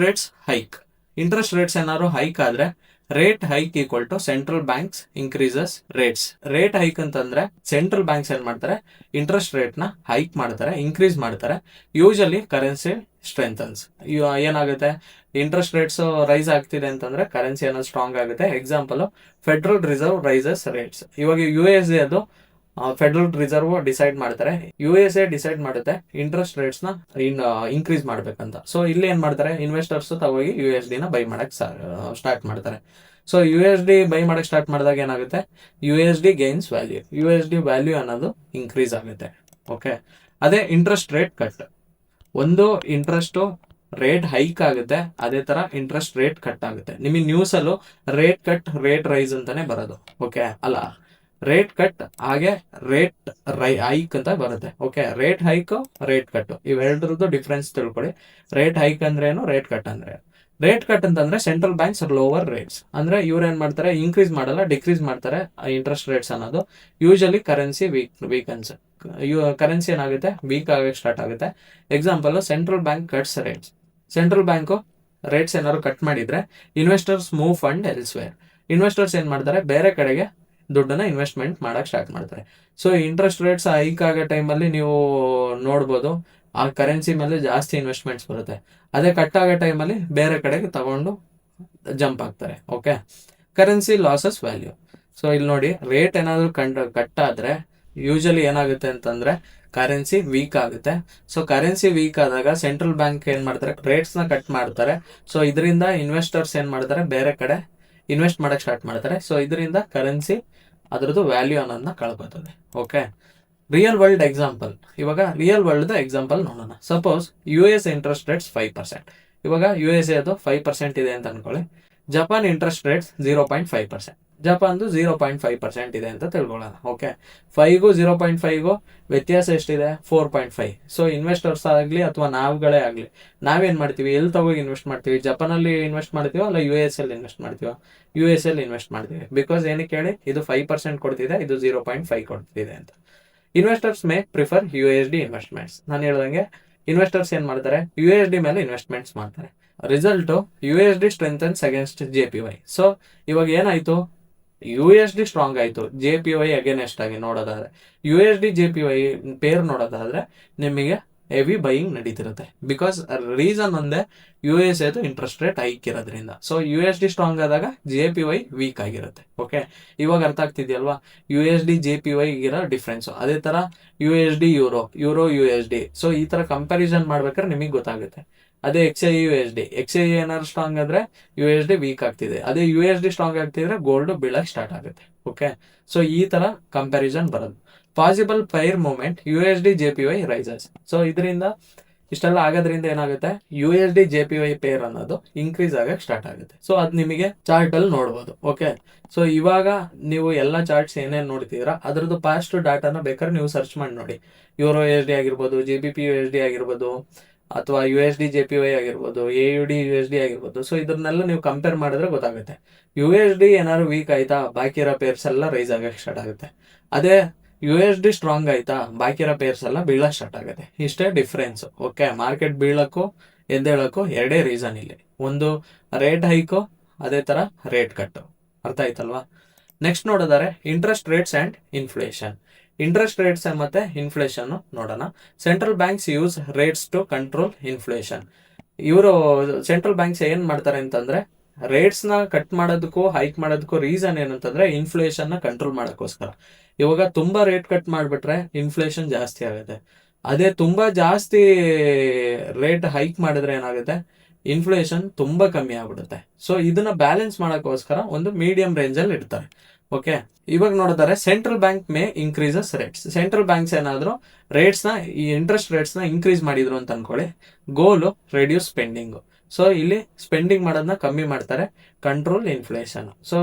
ರೇಟ್ಸ್ ಏನಾದ್ರು ಹೈಕ್ ಆದ್ರೆ, rate hike equal to central banks increases rates. Rate hike ಅಂತಂದ್ರೆ ಸೆಂಟ್ರಲ್ ಬ್ಯಾಂಕ್ಸ್ ಏನ್ ಮಾಡ್ತಾರೆ, ಇಂಟ್ರೆಸ್ಟ್ ರೇಟ್ ನ ಹೈಕ್ ಮಾಡ್ತಾರೆ, ಇನ್ಕ್ರೀಸ್ ಮಾಡ್ತಾರೆ. Usually currency strengthens. ಏನಾಗುತ್ತೆ, ಇಂಟ್ರೆಸ್ಟ್ ರೇಟ್ಸ್ ರೈಸ್ ಆಗ್ತಿದೆ ಅಂತಂದ್ರೆ ಕರೆನ್ಸಿ ಅನ್ನೋದು ಸ್ಟ್ರಾಂಗ್ ಆಗುತ್ತೆ. Example, Federal Reserve raises rates. ಇವಾಗ USA ಫೆಡರಲ್ ರಿಸರ್ವ್ ಡಿಸೈಡ್ ಮಾಡ್ತಾರೆ, USA ಡಿಸೈಡ್ ಮಾಡುತ್ತೆ ಇಂಟ್ರೆಸ್ಟ್ ರೇಟ್ಸ್ ನ ಇನ್ಕ್ರೀಸ್ ಮಾಡ್ಬೇಕಂತ. ಸೊ ಇಲ್ಲಿ ಏನ್ ಮಾಡ್ತಾರೆ, ಇನ್ವೆಸ್ಟರ್ಸ್ ತಗೋಗಿ USD ನ ಬೈ ಮಾಡಕ್ ಸ್ಟಾರ್ಟ್ ಮಾಡ್ತಾರೆ. ಸೊ USD ಬೈ ಮಾಡಕ್ ಸ್ಟಾರ್ಟ್ ಮಾಡಿದಾಗ ಏನಾಗುತ್ತೆ, USD gains value, USD value ಅನ್ನೋದು ಇನ್ಕ್ರೀಸ್ ಆಗುತ್ತೆ. ಓಕೆ, ಅದೇ ಇಂಟ್ರೆಸ್ಟ್ ರೇಟ್ ಕಟ್. ಒಂದು ಇಂಟ್ರೆಸ್ಟ್ ರೇಟ್ ಹೈಕ್ ಆಗುತ್ತೆ, ಅದೇ ತರ ಇಂಟ್ರೆಸ್ಟ್ ರೇಟ್ ಕಟ್ ಆಗುತ್ತೆ. ನಿಮಗೆ ನ್ಯೂಸ್ ಅಲ್ಲೂ ರೇಟ್ ಕಟ್ ರೇಟ್ ರೈಸ್ ಅಂತಾನೆ ಬರೋದು. ಓಕೆ, ಅಲ್ಲ, ರೇಟ್ ಕಟ್ ಹಾಗೆ ರೇಟ್ ಹೈಕ್ ಅಂತ ಬರುತ್ತೆ. Okay, rate hike rate cut ಇವೆರಡರದ್ದು ಡಿಫ್ರೆನ್ಸ್ ತಿಳ್ಕೊಳ್ಳಿ. ರೇಟ್ ಹೈಕ್ ಅಂದ್ರೆ ಏನು, ರೇಟ್ ಕಟ್ ಅಂದ್ರೆ ರೇಟ್ ಕಟ್ ಅಂತಂದ್ರೆ ಸೆಂಟ್ರಲ್ ಬ್ಯಾಂಕ್ಸ್ ಲೋವರ್ ರೇಟ್ಸ್. ಅಂದ್ರೆ ಇವ್ರು ಏನ್ ಮಾಡ್ತಾರೆ, ಇನ್ಕ್ರೀಸ್ ಮಾಡಲ್ಲ, ಡಿಕ್ರೀಸ್ ಮಾಡ್ತಾರೆ ಇಂಟ್ರೆಸ್ಟ್ ರೇಟ್ಸ್ ಅನ್ನೋದು. ಯೂಶಲಿ ಕರೆನ್ಸಿ ವೀಕನ್ಸ್, ಕರೆನ್ಸಿ ಏನಾಗುತ್ತೆ, ವೀಕ್ ಆಗಕ್ಕೆ ಸ್ಟಾರ್ಟ್ ಆಗುತ್ತೆ. Example, central bank cuts rates. Central bank rates ಏನಾದ್ರು ಕಟ್ ಮಾಡಿದ್ರೆ investors move fund elsewhere. Investors ಏನ್ ಮಾಡ್ತಾರೆ, ಬೇರೆ ಕಡೆಗೆ ದುಡ್ಡನ್ನ ಇನ್ವೆಸ್ಟ್ಮೆಂಟ್ ಮಾಡಕ್ ಸ್ಟಾರ್ಟ್ ಮಾಡ್ತಾರೆ. ಸೊ ಇಂಟ್ರೆಸ್ಟ್ ರೇಟ್ಸ್ ಹೈಕ್ ಆಗೋ ಟೈಮಲ್ಲಿ ನೀವು ನೋಡ್ಬೋದು, ಆ ಕರೆನ್ಸಿ ಮೇಲೆ ಜಾಸ್ತಿ ಇನ್ವೆಸ್ಟ್ಮೆಂಟ್ಸ್ ಬರುತ್ತೆ. ಅದೇ ಕಟ್ ಆಗೋ ಟೈಮಲ್ಲಿ ಬೇರೆ ಕಡೆಗೆ ತಗೊಂಡು ಜಂಪ್ ಆಗ್ತಾರೆ. Okay, currency losses value. So ಇಲ್ಲಿ ನೋಡಿ, ರೇಟ್ ಏನಾದ್ರು ಕಟ್ ಆದ್ರೆ ಯೂಶಲಿ ಏನಾಗುತ್ತೆ ಅಂತಂದ್ರೆ ಕರೆನ್ಸಿ ವೀಕ್ ಆಗುತ್ತೆ. ಸೊ ಕರೆನ್ಸಿ ವೀಕ್ ಆದಾಗ ಸೆಂಟ್ರಲ್ ಬ್ಯಾಂಕ್ ಏನ್ ಮಾಡ್ತಾರೆ, ರೇಟ್ಸ್ ನ ಕಟ್ ಮಾಡ್ತಾರೆ. ಸೊ ಇದರಿಂದ ಇನ್ವೆಸ್ಟರ್ಸ್ ಏನ್ ಮಾಡ್ತಾರೆ, ಬೇರೆ ಕಡೆ ಇನ್ವೆಸ್ಟ್ ಮಾಡಕ್ ಸ್ಟಾರ್ಟ್ ಮಾಡ್ತಾರೆ. ಸೊ ಇದರಿಂದ ಕರೆನ್ಸಿ ಅದರದ್ದು ವ್ಯಾಲ್ಯೂ ಅನ್ನೋದನ್ನ ಕಳ್ಕೊತದೆ. Okay, real world example. ಇವಾಗ ರಿಯಲ್ ವರ್ಲ್ಡ್ ಎಕ್ಸಾಂಪಲ್ ನೋಡೋಣ. Suppose US interest rates 5%. ಇವಾಗ USA 5% ಇದೆ ಅಂತ ಅನ್ಕೊಳ್ಳಿ. Japan interest rates 0.5%. ಜಪಾನ್ದು 0.5% ಇದೆ ಅಂತ ತಿಳ್ಕೊಳ್ಳೋಣ. ಓಕೆ, 5ಗೂ 0.5ಗೂ ವ್ಯತ್ಯಾಸ ಎಷ್ಟಿದೆ, 4.5. ಸೊ ಇನ್ವೆಸ್ಟರ್ಸ್ ಆಗಲಿ ಅಥವಾ ನಾವುಗಳೇ ಆಗಲಿ, ನಾವೇನ್ ಮಾಡ್ತೀವಿ, ಎಲ್ಲಿ ತಗೋಗಿ ಇನ್ವೆಸ್ಟ್ ಮಾಡ್ತೀವಿ, ಜಪಾನಲ್ಲಿ ಇನ್ವೆಸ್ಟ್ ಮಾಡ್ತೀವೋ ಅಲ್ಲ US ಅಲ್ಲಿ ಇನ್ವೆಸ್ಟ್ ಮಾಡ್ತೀವೋ, US ಅಲ್ಲಿ ಇನ್ವೆಸ್ಟ್ ಮಾಡ್ತೀವಿ. ಬಿಕಾಸ್ ಏನಕ್ಕೆ ಹೇಳಿ, ಇದು 5% ಕೊಡ್ತಿದೆ, ಇದು 0.5 ಕೊಡ್ತಿದೆ ಅಂತ. Investors may prefer USD investments. ನಾನು ಹೇಳ್ದಂಗೆ ಇನ್ವೆಸ್ಟರ್ಸ್ ಏನ್ ಮಾಡ್ತಾರೆ, USD ಮೇಲೆ ಇನ್ವೆಸ್ಟ್ಮೆಂಟ್ಸ್ ಮಾಡ್ತಾರೆ. Result, USD strengthens against JPY. So ಇವಾಗ ಏನಾಯ್ತು, USD ಸ್ಟ್ರಾಂಗ್ ಆಯ್ತು, JPY ಅಗೇನೆಸ್ಟ್ ಆಗಿ ನೋಡೋದಾದ್ರೆ, USD JPY ಪೇರ್ ನೋಡೋದಾದ್ರೆ ನಿಮಗೆ ಹೆವಿ ಬೈಯಿಂಗ್ ನಡೀತಿರುತ್ತೆ. ಬಿಕಾಸ್ ರೀಸನ್ ಒಂದೇ, ಯು ಎಸ್ ಎದು ಇಂಟ್ರೆಸ್ಟ್ ರೇಟ್ ಹೈಕ್ ಇರೋದ್ರಿಂದ. So U S D strong ಆದಾಗ JPY ವೀಕ್ ಆಗಿರುತ್ತೆ. ಓಕೆ, ಇವಾಗ ಅರ್ಥ ಆಗ್ತಿದೆಯಲ್ವಾ USD JPY ಇರೋ ಡಿಫ್ರೆನ್ಸ್. ಅದೇ ತರ USD ಯೂರೋ USD. ಸೊ ಈ ತರ ಕಂಪ್ಯಾರಿಸನ್ ಮಾಡ್ಬೇಕಾದ್ರೆ ನಿಮಗೆ ಗೊತ್ತಾಗುತ್ತೆ. ಅದೇ XAI ಏನಾದ್ರು ಸ್ಟ್ರಾಂಗ್ ಆದ್ರೆ USD ವೀಕ್ ಆಗ್ತಿದೆ. ಅದೇ USD ಸ್ಟ್ರಾಂಗ್ ಆಗ್ತಿದ್ರೆ ಗೋಲ್ಡ್ ಬೀಳಕ್ ಸ್ಟಾರ್ಟ್ ಆಗುತ್ತೆ. ಓಕೆ, ಸೊ ಈ ತರ ಕಂಪ್ಯಾರಿಸನ್ ಬರೋದು. Possible pair movement USD JPY rises. So ಇದರಿಂದ ಇಷ್ಟೆಲ್ಲ ಆಗೋದ್ರಿಂದ ಏನಾಗುತ್ತೆ, USD JPY ಪೇರ್ ಅನ್ನೋದು ಇನ್ಕ್ರೀಸ್ ಆಗಕ್ಕೆ ಸ್ಟಾರ್ಟ್ ಆಗುತ್ತೆ. ಸೊ ಅದು ನಿಮಗೆ ಚಾರ್ಟ್ ಅಲ್ಲಿ ನೋಡ್ಬೋದು. ಓಕೆ, ಸೊ ಇವಾಗ ನೀವು ಎಲ್ಲ ಚಾರ್ಟ್ಸ್ ಏನೇನು ನೋಡ್ತಿದ್ದೀರಾ ಅದ್ರದ್ದು ಪಾಸ್ಟ್ ಡಾಟಾನ ಬೇಕಾದ್ರೆ ನೀವು ಸರ್ಚ್ ಮಾಡಿ ನೋಡಿ. EURUSD ಆಗಿರ್ಬೋದು, GBP USD ಆಗಿರ್ಬೋದು, ಅಥವಾ USD JPY ಆಗಿರ್ಬೋದು, AUD USD ಆಗಿರ್ಬೋದು. ಸೊ ಇದನ್ನೆಲ್ಲ ನೀವು ಕಂಪೇರ್ ಮಾಡಿದ್ರೆ ಗೊತ್ತಾಗುತ್ತೆ. USD ಏನಾದ್ರು ವೀಕ್ ಆಯ್ತಾ, ಬಾಕಿ ಇರೋ ಪೇರ್ಸ್ ಎಲ್ಲ ರೈಸ್ ಆಗಕ್ಕೆ ಸ್ಟಾರ್ಟ್ ಆಗುತ್ತೆ. ಅದೇ USD ಸ್ಟ್ರಾಂಗ್ ಆಯ್ತಾ, ಬಾಕಿ ಇರೋ ಪೇರ್ಸ್ ಎಲ್ಲ ಬೀಳಕ್ ಸ್ಟಾರ್ಟ್ ಆಗುತ್ತೆ. ಇಷ್ಟೇ ಡಿಫ್ರೆನ್ಸ್. ಓಕೆ, ಮಾರ್ಕೆಟ್ ಬೀಳಕ್ಕೂ ಎದ್ದೇಳಕ್ಕೂ ಎರಡೇ ರೀಸನ್ ಇಲ್ಲಿ. ಒಂದು ರೇಟ್ ಹೈಕು, ಅದೇ ತರ ರೇಟ್ ಕಟ್ಟು. ಅರ್ಥ ಆಯ್ತಲ್ವಾ? ನೆಕ್ಸ್ಟ್ ನೋಡಿದರೆ interest rates and inflation. Interest rates ಮತ್ತೆ ಇನ್ಫ್ಲೇಷನ್ ನೋಡೋಣ. Central banks use rates to control inflation. ಇವರು ಸೆಂಟ್ರಲ್ ಬ್ಯಾಂಕ್ಸ್ ಏನ್ ಮಾಡ್ತಾರೆ ಅಂತಂದ್ರೆ, ರೇಟ್ಸ್ ನ ಕಟ್ ಮಾಡೋದಕ್ಕೂ ಹೈಕ್ ಮಾಡೋದಕ್ಕೂ ರೀಸನ್ ಏನಂತಂದ್ರೆ ಇನ್ಫ್ಲೇಷನ್ ನ ಕಂಟ್ರೋಲ್ ಮಾಡೋಕ್ಕೋಸ್ಕರ. ಇವಾಗ ತುಂಬಾ ರೇಟ್ ಕಟ್ ಮಾಡ್ಬಿಟ್ರೆ ಇನ್ಫ್ಲೇಷನ್ ಜಾಸ್ತಿ ಆಗುತ್ತೆ. ಅದೇ ತುಂಬಾ ಜಾಸ್ತಿ ರೇಟ್ ಹೈಕ್ ಮಾಡಿದ್ರೆ ಏನಾಗುತ್ತೆ, ಇನ್ಫ್ಲೇಷನ್ ತುಂಬಾ ಕಮ್ಮಿ ಆಗ್ಬಿಡುತ್ತೆ. ಸೊ ಇದನ್ನ ಬ್ಯಾಲೆನ್ಸ್ ಮಾಡೋಕ್ಕೋಸ್ಕರ ಒಂದು ಮೀಡಿಯಂ ರೇಂಜ್ ಅಲ್ಲಿ ಇಡ್ತಾರೆ. ಓಕೆ, ಇವಾಗ ನೋಡಿದರೆ central bank May increases rates. Central banks ಏನಾದ್ರು ರೇಟ್ಸ್ ನ, ಈ ಇಂಟ್ರೆಸ್ಟ್ ರೇಟ್ಸ್ ನ ಇನ್ಕ್ರೀಸ್ ಮಾಡಿದ್ರು ಅಂತ ಅನ್ಕೊಳ್ಳಿ, ಗೋಲು ರೆಡ್ಯೂಸ್ ಸ್ಪೆಂಡಿಂಗ್. ಸೊ ಇಲ್ಲಿ ಸ್ಪೆಂಡಿಂಗ್ ಮಾಡೋದನ್ನ ಕಮ್ಮಿ ಮಾಡ್ತಾರೆ, ಕಂಟ್ರೋಲ್ ಇನ್ಫ್ಲೇಷನ್. ಸೊ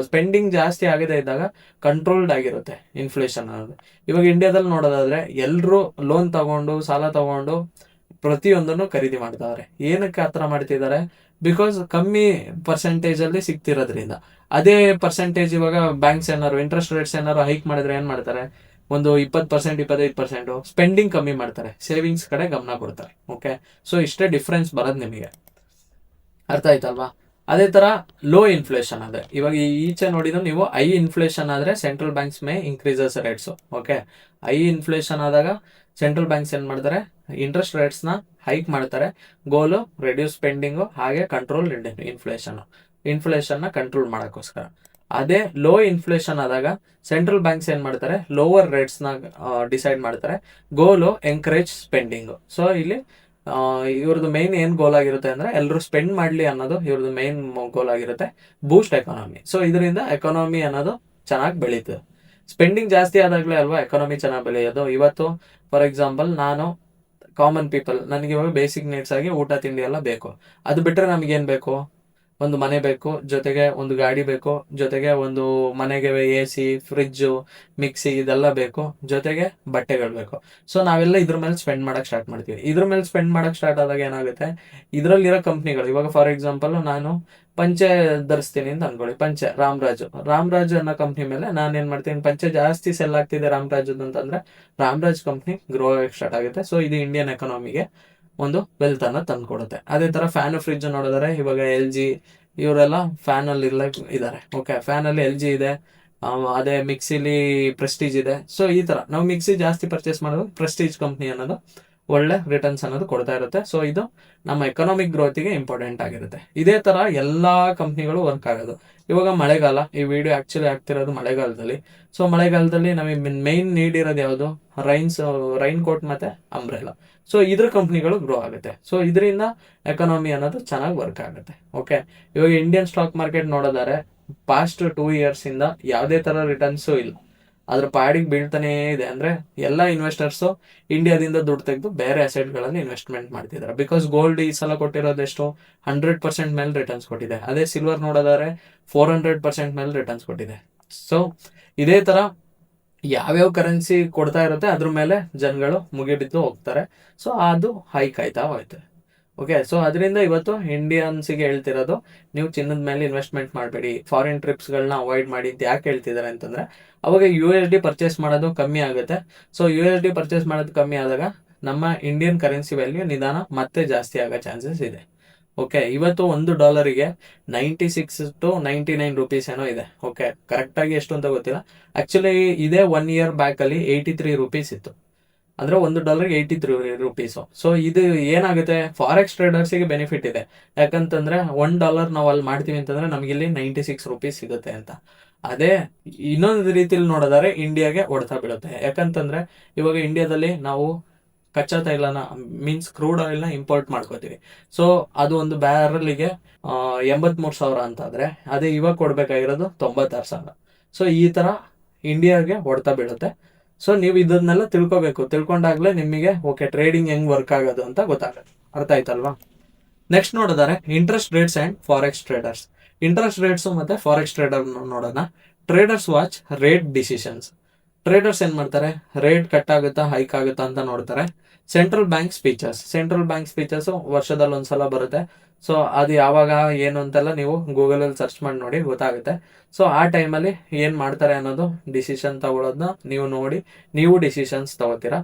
ಸ್ಪೆಂಡಿಂಗ್ ಜಾಸ್ತಿ ಆಗದೆ ಇದ್ದಾಗ ಕಂಟ್ರೋಲ್ಡ್ ಆಗಿರುತ್ತೆ ಇನ್ಫ್ಲೇಷನ್ ಅನ್ನೋದು. ಇವಾಗ ಇಂಡಿಯಾದಲ್ಲಿ ನೋಡೋದಾದ್ರೆ ಎಲ್ಲರೂ ಲೋನ್ ತಗೊಂಡು, ಸಾಲ ತಗೊಂಡು ಪ್ರತಿಯೊಂದನ್ನು ಖರೀದಿ ಮಾಡ್ತಾರೆ. ಏನಕ್ಕೆ ಆ ಥರ ಮಾಡ್ತಿದ್ದಾರೆ? ಬಿಕಾಸ್ ಕಮ್ಮಿ ಪರ್ಸೆಂಟೇಜ್ ಅಲ್ಲಿ ಸಿಗ್ತಿರೋದ್ರಿಂದ. ಅದೇ ಪರ್ಸೆಂಟೇಜ್ ಇವಾಗ ಬ್ಯಾಂಕ್ಸ್ ಏನಾದ್ರು ಇಂಟ್ರೆಸ್ಟ್ ರೇಟ್ಸ್ ಏನಾದ್ರು ಹೈಕ್ ಮಾಡಿದ್ರೆ ಏನ್ ಮಾಡ್ತಾರೆ, ಒಂದು 20%, 25% ಸ್ಪೆಂಡಿಂಗ್ ಕಮ್ಮಿ ಮಾಡ್ತಾರೆ, ಸೇವಿಂಗ್ಸ್ ಕಡೆ ಗಮನ ಕೊಡ್ತಾರೆ. ಓಕೆ, ಸೊ ಇಷ್ಟೇ ಡಿಫ್ರೆನ್ಸ್ ಬರೋದು ನಿಮಗೆ. ಅರ್ಥ ಆಯ್ತಲ್ವಾ? ಅದೇ ತರ ಲೋ ಇನ್ಫ್ಲೇಷನ್ ಆದ್ರೆ, ಇವಾಗ ಈಚೆ ನೋಡಿದ್ರೆ ನೀವು ಐ ಇನ್ಫ್ಲೇಷನ್ ಆದ್ರೆ central banks May increases rates. Okay, I inflation ಆದಾಗ ಸೆಂಟ್ರಲ್ ಬ್ಯಾಂಕ್ಸ್ ಏನ್ ಮಾಡ್ತಾರೆ, ಇಂಟ್ರೆಸ್ಟ್ ರೇಟ್ಸ್ ನ ಹೈಕ್ ಮಾಡ್ತಾರೆ. ಗೋಲು ರೆಡ್ಯೂಸ್ ಸ್ಪೆಂಡಿಂಗು, ಹಾಗೆ ಕಂಟ್ರೋಲ್ ಇನ್ಫ್ಲೇಷನ್ ನ ಕಂಟ್ರೋಲ್ ಮಾಡೋಕ್ಕೋಸ್ಕರ. ಅದೇ ಲೋ ಇನ್ಫ್ಲೇಷನ್ ಆದಾಗ ಸೆಂಟ್ರಲ್ ಬ್ಯಾಂಕ್ಸ್ ಏನ್ ಮಾಡ್ತಾರೆ, ಲೋವರ್ ರೇಟ್ಸ್ ನ ಡಿಸೈಡ್ ಮಾಡ್ತಾರೆ. Goal encourage spending. ಸೊ ಇಲ್ಲಿ ಇವ್ರದ್ದು ಮೈನ್ ಏನ್ ಗೋಲ್ ಆಗಿರುತ್ತೆ ಅಂದ್ರೆ ಎಲ್ಲರೂ ಸ್ಪೆಂಡ್ ಮಾಡ್ಲಿ ಅನ್ನೋದು ಇವ್ರದ್ದು ಮೈನ್ ಗೋಲ್ ಆಗಿರುತ್ತೆ. ಬೂಸ್ಟ್ ಎಕಾನಮಿ. ಸೊ ಇದರಿಂದ ಎಕಾನಮಿ ಅನ್ನೋದು ಚೆನ್ನಾಗಿ ಬೆಳೀತದೆ. ಸ್ಪೆಂಡಿಂಗ್ ಜಾಸ್ತಿ ಆದಾಗ್ಲೇ ಅಲ್ವಾ ಎಕಾನಮಿ ಚೆನ್ನಾಗಿ ಬೆಳೆಯೋದು. ಇವತ್ತು ಫಾರ್ ಎಕ್ಸಾಂಪಲ್ ನಾನು ಕಾಮನ್ ಪೀಪಲ್, ನನಗೆ ಇವಾಗ ಬೇಸಿಕ್ ನೀಡ್ಸ್ ಆಗಿ ಊಟ ತಿಂಡಿ ಎಲ್ಲ ಬೇಕು. ಅದು ಬಿಟ್ರೆ ನಮಗೇನ್ ಬೇಕು, ಒಂದು ಮನೆ ಬೇಕು, ಜೊತೆಗೆ ಒಂದು ಗಾಡಿ ಬೇಕು, ಜೊತೆಗೆ ಒಂದು ಮನೆಗೆ AC, ಫ್ರಿಜ್ಜು, ಮಿಕ್ಸಿ ಇದೆಲ್ಲ ಬೇಕು, ಜೊತೆಗೆ ಬಟ್ಟೆಗಳು ಬೇಕು. ಸೊ ನಾವೆಲ್ಲ ಇದ್ರ ಮೇಲೆ ಸ್ಪೆಂಡ್ ಮಾಡಕ್ ಸ್ಟಾರ್ಟ್ ಮಾಡ್ತೀವಿ. ಇದ್ರ ಮೇಲೆ ಸ್ಪೆಂಡ್ ಮಾಡಕ್ ಸ್ಟಾರ್ಟ್ ಆದಾಗ ಏನಾಗುತ್ತೆ, ಇದ್ರಲ್ಲಿರೋ ಕಂಪ್ನಿಗಳು, ಇವಾಗ ಫಾರ್ ಎಕ್ಸಾಂಪಲ್ ನಾನು ಪಂಚೆ ಧರಿಸ್ತೀನಿ ಅಂತ ಅನ್ಕೊಳ್ಳಿ, ಪಂಚೆ ರಾಮರಾಜ್ ಅನ್ನೋ ಕಂಪ್ನಿ ಮೇಲೆ ನಾನು ಏನ್ ಮಾಡ್ತೀನಿ, ಪಂಚೆ ಜಾಸ್ತಿ ಸೆಲ್ ಆಗ್ತಿದೆ ರಾಮರಾಜ್ ಅಂತಂದ್ರೆ ರಾಮರಾಜ್ ಕಂಪ್ನಿ ಗ್ರೋ ಆಗಕ್ಕೆ ಸ್ಟಾರ್ಟ್ ಆಗುತ್ತೆ. ಸೊ ಇದು ಇಂಡಿಯನ್ ಎಕಾನಮಿಗೆ ಒಂದು ವೆಲ್ತ್ ಅನ್ನ ತಂದು ಕೊಡುತ್ತೆ. ಅದೇ ತರ ಫ್ಯಾನ್, ಫ್ರಿಡ್ಜ್ ನೋಡಿದ್ರೆ ಇವಾಗ LG ಇವರೆಲ್ಲ ಫ್ಯಾನ್ ಅಲ್ಲಿ ಇದ್ದಾರೆ. ಓಕೆ, ಫ್ಯಾನ್ ಅಲ್ಲಿ LG ಇದೆ, ಅದೇ ಮಿಕ್ಸಿಲಿ ಪ್ರೆಸ್ಟೀಜ್ ಇದೆ. ಸೊ ಈ ತರ ನಾವು ಮಿಕ್ಸಿ ಜಾಸ್ತಿ ಪರ್ಚೇಸ್ ಮಾಡೋದು ಪ್ರೆಸ್ಟೀಜ್ ಕಂಪ್ನಿ ಅನ್ನೋದು ಒಳ್ಳೆ ರಿಟರ್ನ್ಸ್ ಅನ್ನೋದು ಕೊಡ್ತಾ ಇರುತ್ತೆ. ಸೊ ಇದು ನಮ್ಮ ಎಕನಾಮಿಕ್ ಗ್ರೋತಿಗೆ ಇಂಪಾರ್ಟೆಂಟ್ ಆಗಿರುತ್ತೆ. ಇದೇ ತರ ಎಲ್ಲಾ ಕಂಪ್ನಿಗಳು ವರ್ಕ್ ಆಗೋದು. ಇವಾಗ ಮಳೆಗಾಲ, ಈ ವಿಡಿಯೋ ಆಕ್ಚುಲಿ ಆಗ್ತಿರೋದು ಮಳೆಗಾಲದಲ್ಲಿ. ಸೊ ಮಳೆಗಾಲದಲ್ಲಿ ನಮಗೆ ಮೇನ್ ನೀಡ್ ಇರೋದು ಯಾವುದು, ರೈನ್ ಕೋಟ್ ಮತ್ತೆ ಅಂಬ್ರೆಲಾ. ಸೊ ಇದ್ರ ಕಂಪ್ನಿಗಳು ಗ್ರೋ ಆಗುತ್ತೆ. ಸೊ ಇದರಿಂದ ಎಕನಾಮಿ ಅನ್ನೋದು ಚೆನ್ನಾಗಿ ವರ್ಕ್ ಆಗುತ್ತೆ. ಓಕೆ, ಇವಾಗ ಇಂಡಿಯನ್ ಸ್ಟಾಕ್ ಮಾರ್ಕೆಟ್ ನೋಡೋದಾದ್ರೆ ಪಾಸ್ಟ್ 2 years ಇಂದ ಯಾವುದೇ ತರ ರಿಟರ್ನ್ಸು ಇಲ್ಲ, ಅದ್ರ ಪಾಡಿಗೆ ಬೀಳ್ತಾನೇ ಇದೆ. ಅಂದ್ರೆ ಎಲ್ಲ ಇನ್ವೆಸ್ಟರ್ಸ್ ಇಂಡಿಯಾದಿಂದ ದುಡ್ಡು ತೆಗೆದು ಬೇರೆ ಅಸೆಟ್ಗಳಲ್ಲಿ ಇನ್ವೆಸ್ಟ್ಮೆಂಟ್ ಮಾಡ್ತಿದ್ದಾರೆ. ಬಿಕಾಸ್ ಗೋಲ್ಡ್ ಈ ಸಲ ಕೊಟ್ಟಿರೋದೆಷ್ಟು 100% ಮೇಲೆ ರಿಟರ್ನ್ಸ್ ಕೊಟ್ಟಿದೆ. ಅದೇ ಸಿಲ್ವರ್ ನೋಡೋದಾದ್ರೆ 400% ಮೇಲೆ ರಿಟರ್ನ್ಸ್ ಕೊಟ್ಟಿದೆ. ಸೊ ಇದೇ ತರ ಯಾವ್ಯಾವ ಕರೆನ್ಸಿ ಕೊಡ್ತಾ ಇರುತ್ತೆ ಅದ್ರ ಮೇಲೆ ಜನಗಳು ಮುಗಿಬಿದ್ದು ಹೋಗ್ತಾರೆ. ಸೊ ಅದು ಹೈಕ್ ಆಯ್ತಾ ಹೋಯ್ತು. ಓಕೆ, ಸೊ ಅದರಿಂದ ಇವತ್ತು ಇಂಡಿಯನ್ಸಿಗೆ ಹೇಳ್ತಿರೋದು, ನೀವು ಚಿನ್ನದ ಮೇಲೆ ಇನ್ವೆಸ್ಟ್ಮೆಂಟ್ ಮಾಡಬೇಡಿ, ಫಾರಿನ್ ಟ್ರಿಪ್ಸ್ಗಳನ್ನ ಅವಾಯ್ಡ್ ಮಾಡಿ ಅಂತ ಯಾಕೆ ಹೇಳ್ತಿದ್ದಾರೆ ಅಂತಂದ್ರೆ, ಅವಾಗ USD ಪರ್ಚೇಸ್ ಮಾಡೋದು ಕಮ್ಮಿ ಆಗುತ್ತೆ. ಸೊ USD ಪರ್ಚೇಸ್ ಮಾಡೋದು ಕಮ್ಮಿ ಆದಾಗ ನಮ್ಮ ಇಂಡಿಯನ್ ಕರೆನ್ಸಿ ವ್ಯಾಲ್ಯೂ ನಿಧಾನ ಮತ್ತೆ ಜಾಸ್ತಿ ಆಗೋ ಚಾನ್ಸಸ್ ಇದೆ. ಓಕೆ, ಇವತ್ತು $1 96 to 99 rupees ಏನೋ ಇದೆ. ಓಕೆ, ಕರೆಕ್ಟ್ ಆಗಿ ಎಷ್ಟು ಅಂತ ಗೊತ್ತಿಲ್ಲ. ಆಕ್ಚುಲಿ ಇದೇ 1 year ಬ್ಯಾಕ್ ಅಲ್ಲಿ 83 rupees ಇತ್ತು. ಅಂದರೆ $1 $83. ಸೊ ಇದು ಏನಾಗುತ್ತೆ, ಫಾರೆಕ್ಸ್ ಟ್ರೇಡರ್ಸಿಗೆ ಬೆನಿಫಿಟ್ ಇದೆ. ಯಾಕಂತಂದರೆ $1 ನಾವು ಅಲ್ಲಿ ಮಾಡ್ತೀವಿ ಅಂತಂದರೆ ನಮಗಿಲ್ಲಿ ₹96 ಸಿಗುತ್ತೆ ಅಂತ. ಅದೇ ಇನ್ನೊಂದು ರೀತಿಯಲ್ಲಿ ನೋಡೋದಾದ್ರೆ ಇಂಡಿಯಾಗೆ ಹೊಡೆತ ಬೀಳುತ್ತೆ. ಯಾಕಂತಂದರೆ ಇವಾಗ ಇಂಡಿಯಾದಲ್ಲಿ ನಾವು ಕಚ್ಚಾ ತೈಲನ ಮೀನ್ಸ್ ಕ್ರೂಡ್ ಆಯಿಲ್ನ ಇಂಪೋರ್ಟ್ ಮಾಡ್ಕೋತೀವಿ. ಸೊ ಅದು ಒಂದು ಬ್ಯಾರಲ್ಲಿಗೆ 83,000 ಅಂತಾದರೆ ಅದೇ ಇವಾಗ ಕೊಡಬೇಕಾಗಿರೋದು 96,000. ಸೊ ಈ ಥರ ಇಂಡಿಯಾಗೆ ಹೊಡೆತ ಬೀಳುತ್ತೆ. ಸೊ ನೀವು ಇದನ್ನೆಲ್ಲ ತಿಳ್ಕೊಬೇಕು. ತಿಳ್ಕೊಂಡಾಗಲೇ ನಿಮಗೆ ಓಕೆ ಟ್ರೇಡಿಂಗ್ ಹೆಂಗೆ ವರ್ಕ್ ಆಗೋದು ಅಂತ ಗೊತ್ತಾಗುತ್ತೆ. ಅರ್ಥ ಆಯ್ತಲ್ವಾ? ನೆಕ್ಸ್ಟ್ ನೋಡಿದರೆ interest rates and forex traders. Interest rates ಮತ್ತು ಫಾರೆಕ್ಸ್ ಟ್ರೇಡರ್ ನೋಡೋಣ. Traders watch rate decisions. Traders ಏನು ಮಾಡ್ತಾರೆ, ರೇಟ್ ಕಟ್ ಆಗುತ್ತಾ ಹೈಕ್ ಆಗುತ್ತಾ ಅಂತ ನೋಡ್ತಾರೆ. ಸೆಂಟ್ರಲ್ ಬ್ಯಾಂಕ್ ಸ್ಪೀಚಸ್ಸು ವರ್ಷದಲ್ಲಿ ಒಂದ್ಸಲ ಬರುತ್ತೆ. ಸೊ ಅದು ಯಾವಾಗ ಏನು ಅಂತೆಲ್ಲ ನೀವು ಗೂಗಲಲ್ಲಿ ಸರ್ಚ್ ಮಾಡಿ ನೋಡಿ ಗೊತ್ತಾಗುತ್ತೆ. ಸೊ ಆ ಟೈಮಲ್ಲಿ ಏನು ಮಾಡ್ತಾರೆ ಅನ್ನೋದು ಡಿಸಿಷನ್ ತಗೊಳ್ಳೋದನ್ನ ನೀವು ನೋಡಿ ನೀವು ಡಿಸಿಷನ್ಸ್ ತಗೋತೀರಾ.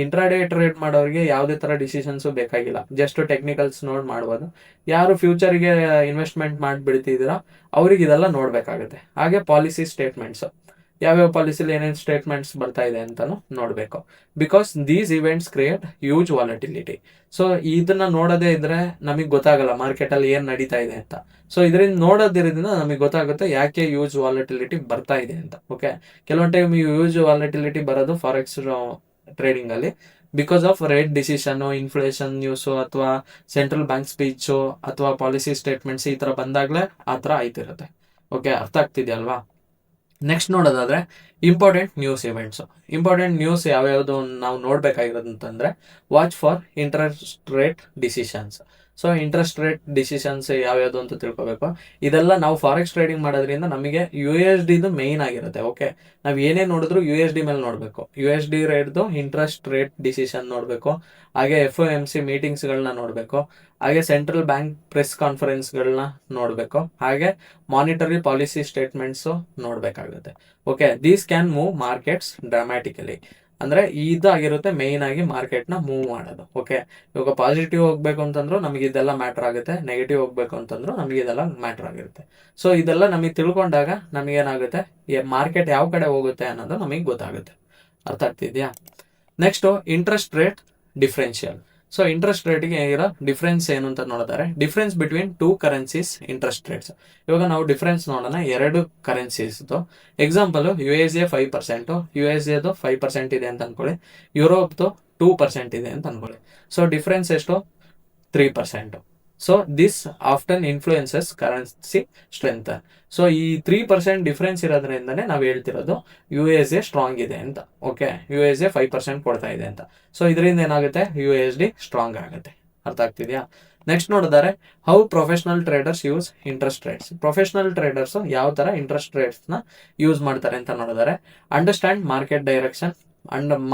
ಇಂಟ್ರಾಡೇ ಟ್ರೇಡ್ ಮಾಡೋರಿಗೆ ಯಾವುದೇ ಥರ ಡಿಸಿಷನ್ಸು ಬೇಕಾಗಿಲ್ಲ, ಜಸ್ಟ್ ಟೆಕ್ನಿಕಲ್ಸ್ ನೋಡಿ ಮಾಡ್ಬೋದು. ಯಾರು ಫ್ಯೂಚರ್ಗೆ ಇನ್ವೆಸ್ಟ್ಮೆಂಟ್ ಮಾಡಿಬಿಡ್ತಿದ್ದೀರಾ ಅವ್ರಿಗೆ ಇದೆಲ್ಲ ನೋಡಬೇಕಾಗುತ್ತೆ. ಹಾಗೆ ಪಾಲಿಸಿ ಸ್ಟೇಟ್ಮೆಂಟ್ಸು, ಯಾವ್ಯಾವ ಪಾಲಿಸಿಲಿ ಏನೇನು ಸ್ಟೇಟ್ಮೆಂಟ್ಸ್ ಬರ್ತಾ ಇದೆ ಅಂತಲೂ ನೋಡಬೇಕು. Because these events create huge volatility. So ಇದನ್ನ ನೋಡೋದೇ ಇದ್ರೆ ನಮಗೆ ಗೊತ್ತಾಗಲ್ಲ ಮಾರ್ಕೆಟಲ್ಲಿ ಏನು ನಡೀತಾ ಇದೆ ಅಂತ. ಸೊ ಇದರಿಂದ ನೋಡೋದಿರೋದ್ರಿಂದ ನಮಗೆ ಗೊತ್ತಾಗುತ್ತೆ ಯಾಕೆ ಹ್ಯೂಜ್ ವಾಲಟಿಲಿಟಿ ಬರ್ತಾ ಇದೆ ಅಂತ. ಓಕೆ, ಕೆಲವೊಂದು ಟೈಮ್ ಹ್ಯೂಜ್ ವಾಲಟಿಲಿಟಿ ಬರೋದು ಫಾರೆಕ್ಸ್ ಟ್ರೇಡಿಂಗಲ್ಲಿ ಬಿಕಾಸ್ ಆಫ್ ರೇಟ್ ಡಿಸಿಷನ್ನು, ಇನ್ಫ್ಲೇಷನ್ ನ್ಯೂಸು, ಅಥವಾ ಸೆಂಟ್ರಲ್ ಬ್ಯಾಂಕ್ ಸ್ಪೀಚು, ಅಥವಾ ಪಾಲಿಸಿ ಸ್ಟೇಟ್ಮೆಂಟ್ಸ್ ಈ ಥರ ಬಂದಾಗಲೇ ಆ ಥರ ಆಯ್ತಿರುತ್ತೆ. ಓಕೆ, ಅರ್ಥ ಆಗ್ತಿದೆಯಲ್ವಾ? ನೆಕ್ಸ್ಟ್ ನೋಡೋದಾದರೆ important news events. Important news ಯಾವ್ಯಾವುದು ನಾವು ನೋಡಬೇಕಾಗಿರೋದು ಅಂತಂದರೆ watch for interest rate decisions. So interest rate decisions ಯಾವ್ಯಾವುದು ಅಂತ ತಿಳ್ಕೊಬೇಕು. ಇದೆಲ್ಲ ನಾವು ಫಾರೆಕ್ಸ್ ಟ್ರೇಡಿಂಗ್ ಮಾಡೋದ್ರಿಂದ ನಮಗೆ USDದು ಮೇಯ್ನ್ ಆಗಿರುತ್ತೆ. ಓಕೆ, ನಾವು ಏನೇ ನೋಡಿದ್ರು USD ಮೇಲೆ ನೋಡಬೇಕು. USD ರೇಟ್ದು ಇಂಟ್ರೆಸ್ಟ್ ರೇಟ್ ಡಿಸಿಷನ್ ನೋಡಬೇಕು. ಹಾಗೆ FOMC ಮೀಟಿಂಗ್ಸ್ಗಳನ್ನ ನೋಡಬೇಕು. ಹಾಗೆ ಸೆಂಟ್ರಲ್ ಬ್ಯಾಂಕ್ ಪ್ರೆಸ್ ಕಾನ್ಫರೆನ್ಸ್ಗಳನ್ನ ನೋಡಬೇಕು. ಹಾಗೆ ಮಾನಿಟರಿ ಪಾಲಿಸಿ ಸ್ಟೇಟ್ಮೆಂಟ್ಸು ನೋಡಬೇಕಾಗುತ್ತೆ. Okay, these can move markets dramatically. ಅಂದರೆ ಇದಾಗಿರುತ್ತೆ ಮೇಯ್ನ್ ಆಗಿ ಮಾರ್ಕೆಟ್ನ ಮೂವ್ ಮಾಡೋದು. ಓಕೆ, ಇವಾಗ ಪಾಸಿಟಿವ್ ಹೋಗ್ಬೇಕು ಅಂತಂದ್ರೂ ನಮಗೆ ಇದೆಲ್ಲ ಮ್ಯಾಟ್ರ್ ಆಗುತ್ತೆ, ನೆಗೆಟಿವ್ ಹೋಗ್ಬೇಕು ಅಂತಂದ್ರೂ ನಮಗೆ ಇದೆಲ್ಲ ಮ್ಯಾಟ್ರ್ ಆಗಿರುತ್ತೆ. ಸೊ ಇದೆಲ್ಲ ನಮಗೆ ತಿಳ್ಕೊಂಡಾಗ ನಮಗೇನಾಗುತ್ತೆ, ಮಾರ್ಕೆಟ್ ಯಾವ ಕಡೆ ಹೋಗುತ್ತೆ ಅನ್ನೋದು ನಮಗೆ ಗೊತ್ತಾಗುತ್ತೆ. ಅರ್ಥ ಆಗ್ತಿದೆಯಾ? Next interest rate differential. So interest ರೇಟಿಗೆ ಇರೋ ಡಿಫ್ರೆನ್ಸ್ ಏನು ಅಂತ ನೋಡಿದರೆ difference between two currencies interest rates. ಇವಾಗ ನಾವು ಡಿಫ್ರೆನ್ಸ್ ನೋಡೋಣ ಎರಡು ಕರೆನ್ಸೀಸ್ದು. ಎಕ್ಸಾಂಪಲು USA 5%, USAದು 5% ಇದೆ ಅಂತ ಅಂದ್ಕೊಳ್ಳಿ, ಯುರೋಪ್ದು 2% ಇದೆ ಅಂತ ಅಂದ್ಕೊಳ್ಳಿ. ಸೊ ಡಿಫ್ರೆನ್ಸ್ ಎಷ್ಟು? 3%. So this often influences currency strength. So ಈ 3% ಡಿಫ್ರೆನ್ಸ್ ಇರೋದ್ರಿಂದನೇ ನಾವು ಹೇಳ್ತಿರೋದು USA ಸ್ಟ್ರಾಂಗ್ ಇದೆ ಅಂತ. ಓಕೆ, USA 5% ಕೊಡ್ತಾ ಇದೆ ಅಂತ. ಸೊ ಇದರಿಂದ ಏನಾಗುತ್ತೆ, USD ಸ್ಟ್ರಾಂಗ್ ಆಗುತ್ತೆ. ಅರ್ಥ ಆಗ್ತಿದೆಯಾ? ನೆಕ್ಸ್ಟ್ ನೋಡಿದರೆ how professional traders use interest rates. Professional traders ಯಾವ ಥರ ಇಂಟ್ರೆಸ್ಟ್ ರೇಟ್ಸ್ನ ಯೂಸ್ ಮಾಡ್ತಾರೆ ಅಂತ ನೋಡಿದರೆ ಅಂಡರ್ಸ್ಟ್ಯಾಂಡ್ ಮಾರ್ಕೆಟ್ ಡೈರೆಕ್ಷನ್.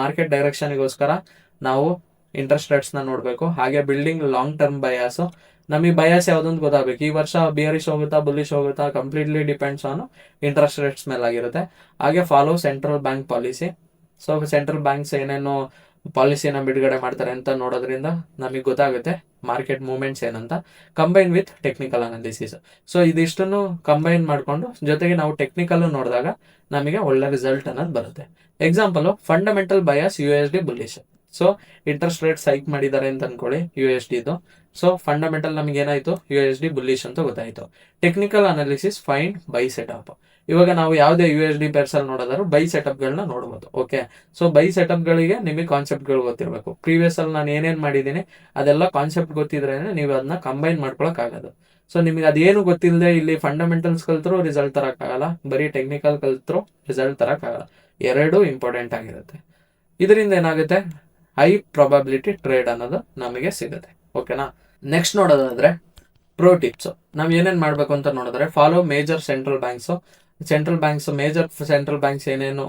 ಮಾರ್ಕೆಟ್ ಡೈರೆಕ್ಷನ್ಗೋಸ್ಕರ ನಾವು ಇಂಟ್ರೆಸ್ಟ್ ರೇಟ್ಸ್ನ ನೋಡಬೇಕು. ಹಾಗೆ ಬಿಲ್ಡಿಂಗ್ ಲಾಂಗ್ ಟರ್ಮ್ ಬಯಾಸು. ನಮಗೆ ಬಯಾಸ್ ಯಾವುದಂತ ಗೊತ್ತಾಗಬೇಕು. ಈ ವರ್ಷ ಬಿಯರಿಶ್ ಹೋಗುತ್ತಾ ಬುಲ್ಲಿಶ್ ಹೋಗುತ್ತಾ completely depends on interest rates ಮೇಲಾಗಿರುತ್ತೆ. ಹಾಗೆ follow central bank policy. So central banks ಏನೇನು ಪಾಲಿಸಿನ ಬಿಡುಗಡೆ ಮಾಡ್ತಾರೆ ಅಂತ ನೋಡೋದ್ರಿಂದ ನಮಗೆ ಗೊತ್ತಾಗುತ್ತೆ ಮಾರ್ಕೆಟ್ ಮೂವ್ಮೆಂಟ್ಸ್ ಏನಂತ. Combine with technical analysis. So ಇದಿಷ್ಟನ್ನು ಕಂಬೈನ್ ಮಾಡಿಕೊಂಡು ಜೊತೆಗೆ ನಾವು ಟೆಕ್ನಿಕಲ್ ನೋಡಿದಾಗ ನಮಗೆ ಒಳ್ಳೆ ರಿಸಲ್ಟ್ ಅನ್ನೋದು ಬರುತ್ತೆ. Example fundamental bias USD bullish. So interest rates hike ಮಾಡಿದ್ದಾರೆ ಅಂತ ಅನ್ಕೊಳ್ಳಿ USDದು. ಸೊ ಫಂಡಮೆಂಟಲ್ ನಮಗೆ ಏನಾಯಿತು, USD ಬುಲ್ಲಿಶ್ ಅಂತ ಗೊತ್ತಾಯಿತು. Technical analysis find by setup. ಇವಾಗ ನಾವು ಯಾವುದೇ USD ಪೇರ್ಸಲ್ಲಿ ನೋಡೋದಾದ್ರು ಬೈ ಸೆಟಪ್ಗಳನ್ನ ನೋಡ್ಬೋದು. ಓಕೆ, ಸೊ ಬೈ ಸೆಟಪ್ಗಳಿಗೆ ನಿಮಗೆ ಕಾನ್ಸೆಪ್ಟ್ಗಳು ಗೊತ್ತಿರಬೇಕು. ಪ್ರೀವಿಯಸ್ಸಲ್ಲಿ ನಾನು ಏನೇನು ಮಾಡಿದ್ದೀನಿ ಅದೆಲ್ಲ ಕಾನ್ಸೆಪ್ಟ್ ಗೊತ್ತಿದ್ರೇ ನೀವು ಅದನ್ನ ಕಂಬೈನ್ ಮಾಡ್ಕೊಳಕ್ಕಾಗೋದು. ಸೊ ನಿಮಗೆ ಅದೇನು ಗೊತ್ತಿಲ್ಲದೆ ಇಲ್ಲಿ ಫಂಡಮೆಂಟಲ್ಸ್ ಕಲ್ತ್ರೂ ರಿಸಲ್ಟ್ ತರೋಕ್ಕಾಗಲ್ಲ, ಬರೀ ಟೆಕ್ನಿಕಲ್ ಕಲ್ತ್ರೂ ರಿಸಲ್ಟ್ ತರೋಕ್ಕಾಗಲ್ಲ. ಎರಡೂ ಇಂಪಾರ್ಟೆಂಟ್ ಆಗಿರುತ್ತೆ. ಇದರಿಂದ ಏನಾಗುತ್ತೆ, ಹೈ ಪ್ರಾಬಬಿಲಿಟಿ ಟ್ರೇಡ್ ಅನ್ನೋದು ನಮಗೆ ಸಿಗುತ್ತೆ. ಓಕೆನಾ? ನೆಕ್ಸ್ಟ್ ನೋಡೋದಾದ್ರೆ ಪ್ರೋ ಟಿಪ್ಸು. ನಾವು ಏನೇನು ಮಾಡಬೇಕು ಅಂತ ನೋಡಿದ್ರೆ follow major central banks. Major central banks ಏನೇನು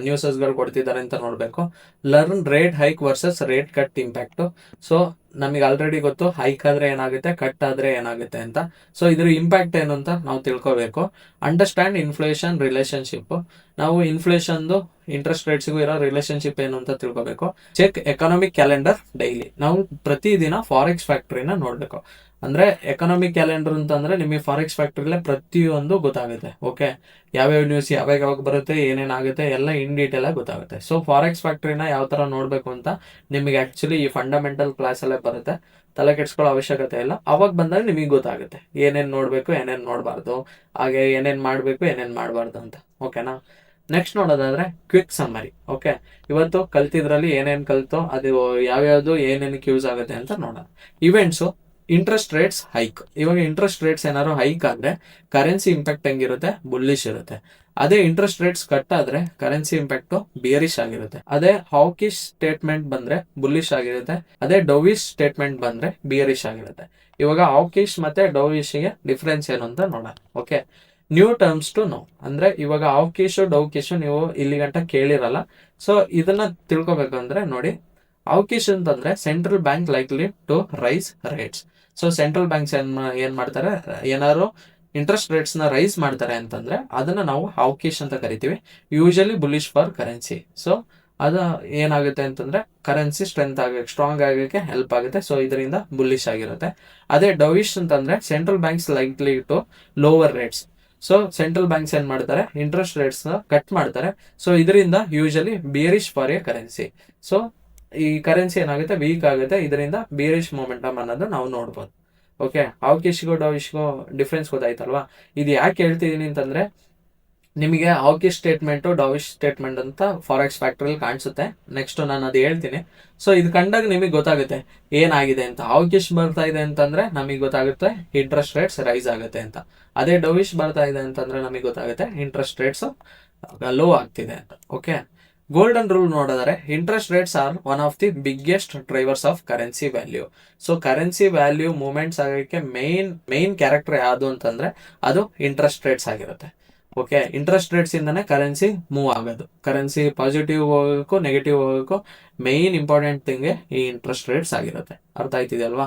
ನ್ಯೂಸಸ್ಗಳು ಕೊಡ್ತಿದ್ದಾರೆ ಅಂತ ನೋಡಬೇಕು. Learn rate hike versus rate cut impact. So ನಮಗೆ ಆಲ್ರೆಡಿ ಗೊತ್ತು ಹೈಕ್ ಆದರೆ ಏನಾಗುತ್ತೆ, ಕಟ್ ಆದರೆ ಏನಾಗುತ್ತೆ ಅಂತ. ಸೊ ಇದ್ರ ಇಂಪ್ಯಾಕ್ಟ್ ಏನು ಅಂತ ನಾವು ತಿಳ್ಕೋಬೇಕು. Understand inflation relationship. ನಾವು ಇನ್ಫ್ಲೇಷನ್ದು ಇಂಟ್ರೆಸ್ಟ್ ರೇಟ್ಸ್ಗೂ ಇರೋ ರಿಲೇಷನ್ಶಿಪ್ ಏನು ಅಂತ ತಿಳ್ಕೋಬೇಕು. Check economic calendar daily. ನಾವು ಪ್ರತಿದಿನ ಫಾರೆಕ್ಸ್ ಫ್ಯಾಕ್ಟ್ರಿನ ನೋಡಬೇಕು. ಅಂದರೆ ಎಕನಾಮಿಕ್ ಕ್ಯಾಲೆಂಡರ್ ಅಂತಂದರೆ ನಿಮಗೆ ಫಾರೆಕ್ಸ್ ಫ್ಯಾಕ್ಟ್ರಿಲೇ ಪ್ರತಿಯೊಂದು ಗೊತ್ತಾಗುತ್ತೆ. ಓಕೆ, ಯಾವ್ಯಾವ ನ್ಯೂಸ್ ಯಾವಾಗ ಬರುತ್ತೆ, ಏನೇನಾಗುತ್ತೆ, ಗೊತ್ತಾಗುತ್ತೆ, ಎಲ್ಲ ಇನ್ ಡೀಟೇಲ್ ಆಗಿ ಗೊತ್ತಾಗುತ್ತೆ. ಸೊ ಫಾರೆಕ್ಸ್ ಫ್ಯಾಕ್ಟ್ರಿನ ಯಾವ ತರ ನೋಡ್ಬೇಕು ಅಂತ ನಿಮಗೆ ಆಕ್ಚುಲಿ ಈ ಫಂಡಮೆಂಟಲ್ ಕ್ಲಾಸ್ ಅಲ್ಲೇ ಬರುತ್ತೆ, ತಲೆ ಕೆಡ್ಸ್ಕೊಳ್ಳೋ ಅವಶ್ಯಕತೆ ಇಲ್ಲ. ಅವಾಗ ಬಂದಾಗ ನಿಮಗೆ ಗೊತ್ತಾಗುತ್ತೆ ಏನೇನ್ ನೋಡ್ಬೇಕು, ಏನೇನ್ ನೋಡ್ಬಾರ್ದು, ಹಾಗೆ ಏನೇನ್ ಮಾಡ್ಬೇಕು, ಏನೇನ್ ಮಾಡ್ಬಾರ್ದು ಅಂತ. ಓಕೆನಾ? ನೆಕ್ಸ್ಟ್ ನೋಡೋದಾದ್ರೆ ಕ್ವಿಕ್ ಸಮ್ಮರಿ. ಓಕೆ, ಇವತ್ತು ಕಲ್ತಿದ್ರಲ್ಲಿ ಏನೇನ್ ಕಲ್ತೋ ಅದು ಯಾವ್ಯಾವ್ದು ಏನೇನಕ್ಕೆ ಯೂಸ್ ಆಗುತ್ತೆ ಅಂತ ನೋಡೋಣ. Events, interest rates hike. ಇವಾಗ ಇಂಟ್ರೆಸ್ಟ್ ರೇಟ್ಸ್ ಏನಾದ್ರು ಹೈಕ್ ಆದ್ರೆ ಕರೆನ್ಸಿ ಇಂಪ್ಯಾಕ್ಟ್ ಹೆಂಗಿರುತ್ತೆ, ಬುಲ್ಲಿಶ್ ಇರುತ್ತೆ. ಅದೇ ಇಂಟ್ರೆಸ್ಟ್ ರೇಟ್ಸ್ ಕಟ್ ಆದ್ರೆ ಕರೆನ್ಸಿ ಇಂಪ್ಯಾಕ್ಟ್ ಬಿಯರಿಶ್ ಆಗಿರುತ್ತೆ. ಅದೇ ಹಾಕಿಶ್ ಸ್ಟೇಟ್ಮೆಂಟ್ ಬಂದ್ರೆ ಬುಲ್ಲಿಶ್ ಆಗಿರುತ್ತೆ. ಅದೇ ಡೋವಿಶ್ ಸ್ಟೇಟ್ಮೆಂಟ್ ಬಂದ್ರೆ ಬಿಯರಿಶ್ ಆಗಿರುತ್ತೆ. ಇವಾಗ ಹಾಕಿಶ್ ಮತ್ತೆ ಡೋವಿಶ್ ಗೆ ಡಿಫ್ರೆನ್ಸ್ ಏನು ಅಂತ ನೋಡೋಣ. Okay, new terms to know ಅಂದ್ರೆ ಇವಾಗ ಹಾಕಿಶ್ ಡೌಕಿಶ್ ನೀವು ಇಲ್ಲಿ ಗಂಟ ಕೇಳಿರಲ್ಲ. ಸೊ ಇದನ್ನ ತಿಳ್ಕೊಬೇಕಂದ್ರೆ ನೋಡಿ, ಹಾಕಿಶ್ ಅಂತಂದ್ರೆ central bank likely to raise rates. So central banks ಏನ್ ಮಾಡ್ತಾರೆ, ಏನಾದ್ರು ಇಂಟ್ರೆಸ್ಟ್ ರೇಟ್ಸ್ ನ ರೈಸ್ ಮಾಡ್ತಾರೆ ಅಂತಂದ್ರೆ ಅದನ್ನ ನಾವು ಹಾಕಿಶ್ ಅಂತ ಕರಿತೀವಿ. Usually bullish for currency. So ಅದು ಏನಾಗುತ್ತೆ ಅಂತಂದ್ರೆ ಕರೆನ್ಸಿ ಸ್ಟ್ರಾಂಗ್ ಆಗಕ್ಕೆ ಹೆಲ್ಪ್ ಆಗುತ್ತೆ. ಸೊ ಇದರಿಂದ ಬುಲಿಶ್ ಆಗಿರುತ್ತೆ. ಅದೇ ಡವಿಶ್ ಅಂತಂದ್ರೆ central banks likely to lower rates. So central banks ಏನ್ ಮಾಡ್ತಾರೆ, ಇಂಟ್ರೆಸ್ಟ್ ರೇಟ್ಸ್ ನ ಕಟ್ ಮಾಡ್ತಾರೆ. ಸೊ ಇದರಿಂದ usually bearish for a currency. So ಈ ಕರೆನ್ಸಿ ಏನಾಗುತ್ತೆ, ವೀಕ್ ಆಗುತ್ತೆ. ಇದರಿಂದ ಬಿಯರಿಶ್ ಮೊಮೆಂಟಮ್ ಅನ್ನೋದು ನಾವು ನೋಡ್ಬೋದು. ಓಕೆ, ಹಾಕಿಶ್ಗೂ ಡವಿಶ್ಗೂ ಡಿಫ್ರೆನ್ಸ್ ಗೊತ್ತಾಯ್ತಲ್ವಾ? ಇದು ಯಾಕೆ ಹೇಳ್ತಿದೀನಿ ಅಂತಂದ್ರೆ ನಿಮಗೆ ಹಾಕಿಶ್ ಸ್ಟೇಟ್ಮೆಂಟ್ ಡವಿಶ್ ಸ್ಟೇಟ್ಮೆಂಟ್ ಅಂತ ಫಾರೆಕ್ಸ್ ಫ್ಯಾಕ್ಟ್ರಿಯಲ್ಲಿ ಕಾಣಿಸುತ್ತೆ. ನೆಕ್ಸ್ಟ್ ನಾನು ಅದು ಹೇಳ್ತೀನಿ. ಸೊ ಇದು ಕಂಡಾಗ ನಿಮಗೆ ಗೊತ್ತಾಗುತ್ತೆ ಏನಾಗಿದೆ ಅಂತ. ಹಾಕಿಶ್ ಬರ್ತಾ ಇದೆ ಅಂತಂದ್ರೆ ನಮಗೆ ಗೊತ್ತಾಗುತ್ತೆ ಇಂಟ್ರೆಸ್ಟ್ ರೇಟ್ಸ್ ರೈಸ್ ಆಗುತ್ತೆ ಅಂತ. ಅದೇ ಡವಿಶ್ ಬರ್ತಾ ಇದೆ ಅಂತಂದ್ರೆ ನಮಗೆ ಗೊತ್ತಾಗುತ್ತೆ ಇಂಟ್ರೆಸ್ಟ್ ರೇಟ್ಸ್ ಲೋ ಆಗ್ತಿದೆ ಅಂತ. ಓಕೆ, ಗೋಲ್ಡನ್ ರೂಲ್ ನೋಡಿದರೆ interest rates are one of the biggest drivers of currency value. So currency value movements ಆಗೋಕ್ಕೆ ಮೇನ್ ಕ್ಯಾರೆಕ್ಟರ್ ಯಾವುದು ಅಂತಂದ್ರೆ ಅದು ಇಂಟ್ರೆಸ್ಟ್ ರೇಟ್ಸ್ ಆಗಿರುತ್ತೆ. ಓಕೆ, ಇಂಟ್ರೆಸ್ಟ್ ರೇಟ್ಸ್ ಇಂದಾನೆ ಕರೆನ್ಸಿ ಮೂವ್ ಆಗೋದು. ಕರೆನ್ಸಿ ಪಾಸಿಟಿವ್ ಹೋಗೋಕ್ಕೂ ನೆಗೆಟಿವ್ ಹೋಗೋಕ್ಕೂ ಮೇನ್ ಇಂಪಾರ್ಟೆಂಟ್ ಥಿಂಗ್ ಈ ಇಂಟ್ರೆಸ್ಟ್ ರೇಟ್ಸ್ ಆಗಿರುತ್ತೆ. ಅರ್ಥ ಆಯ್ತಿದೆಯಲ್ವಾ?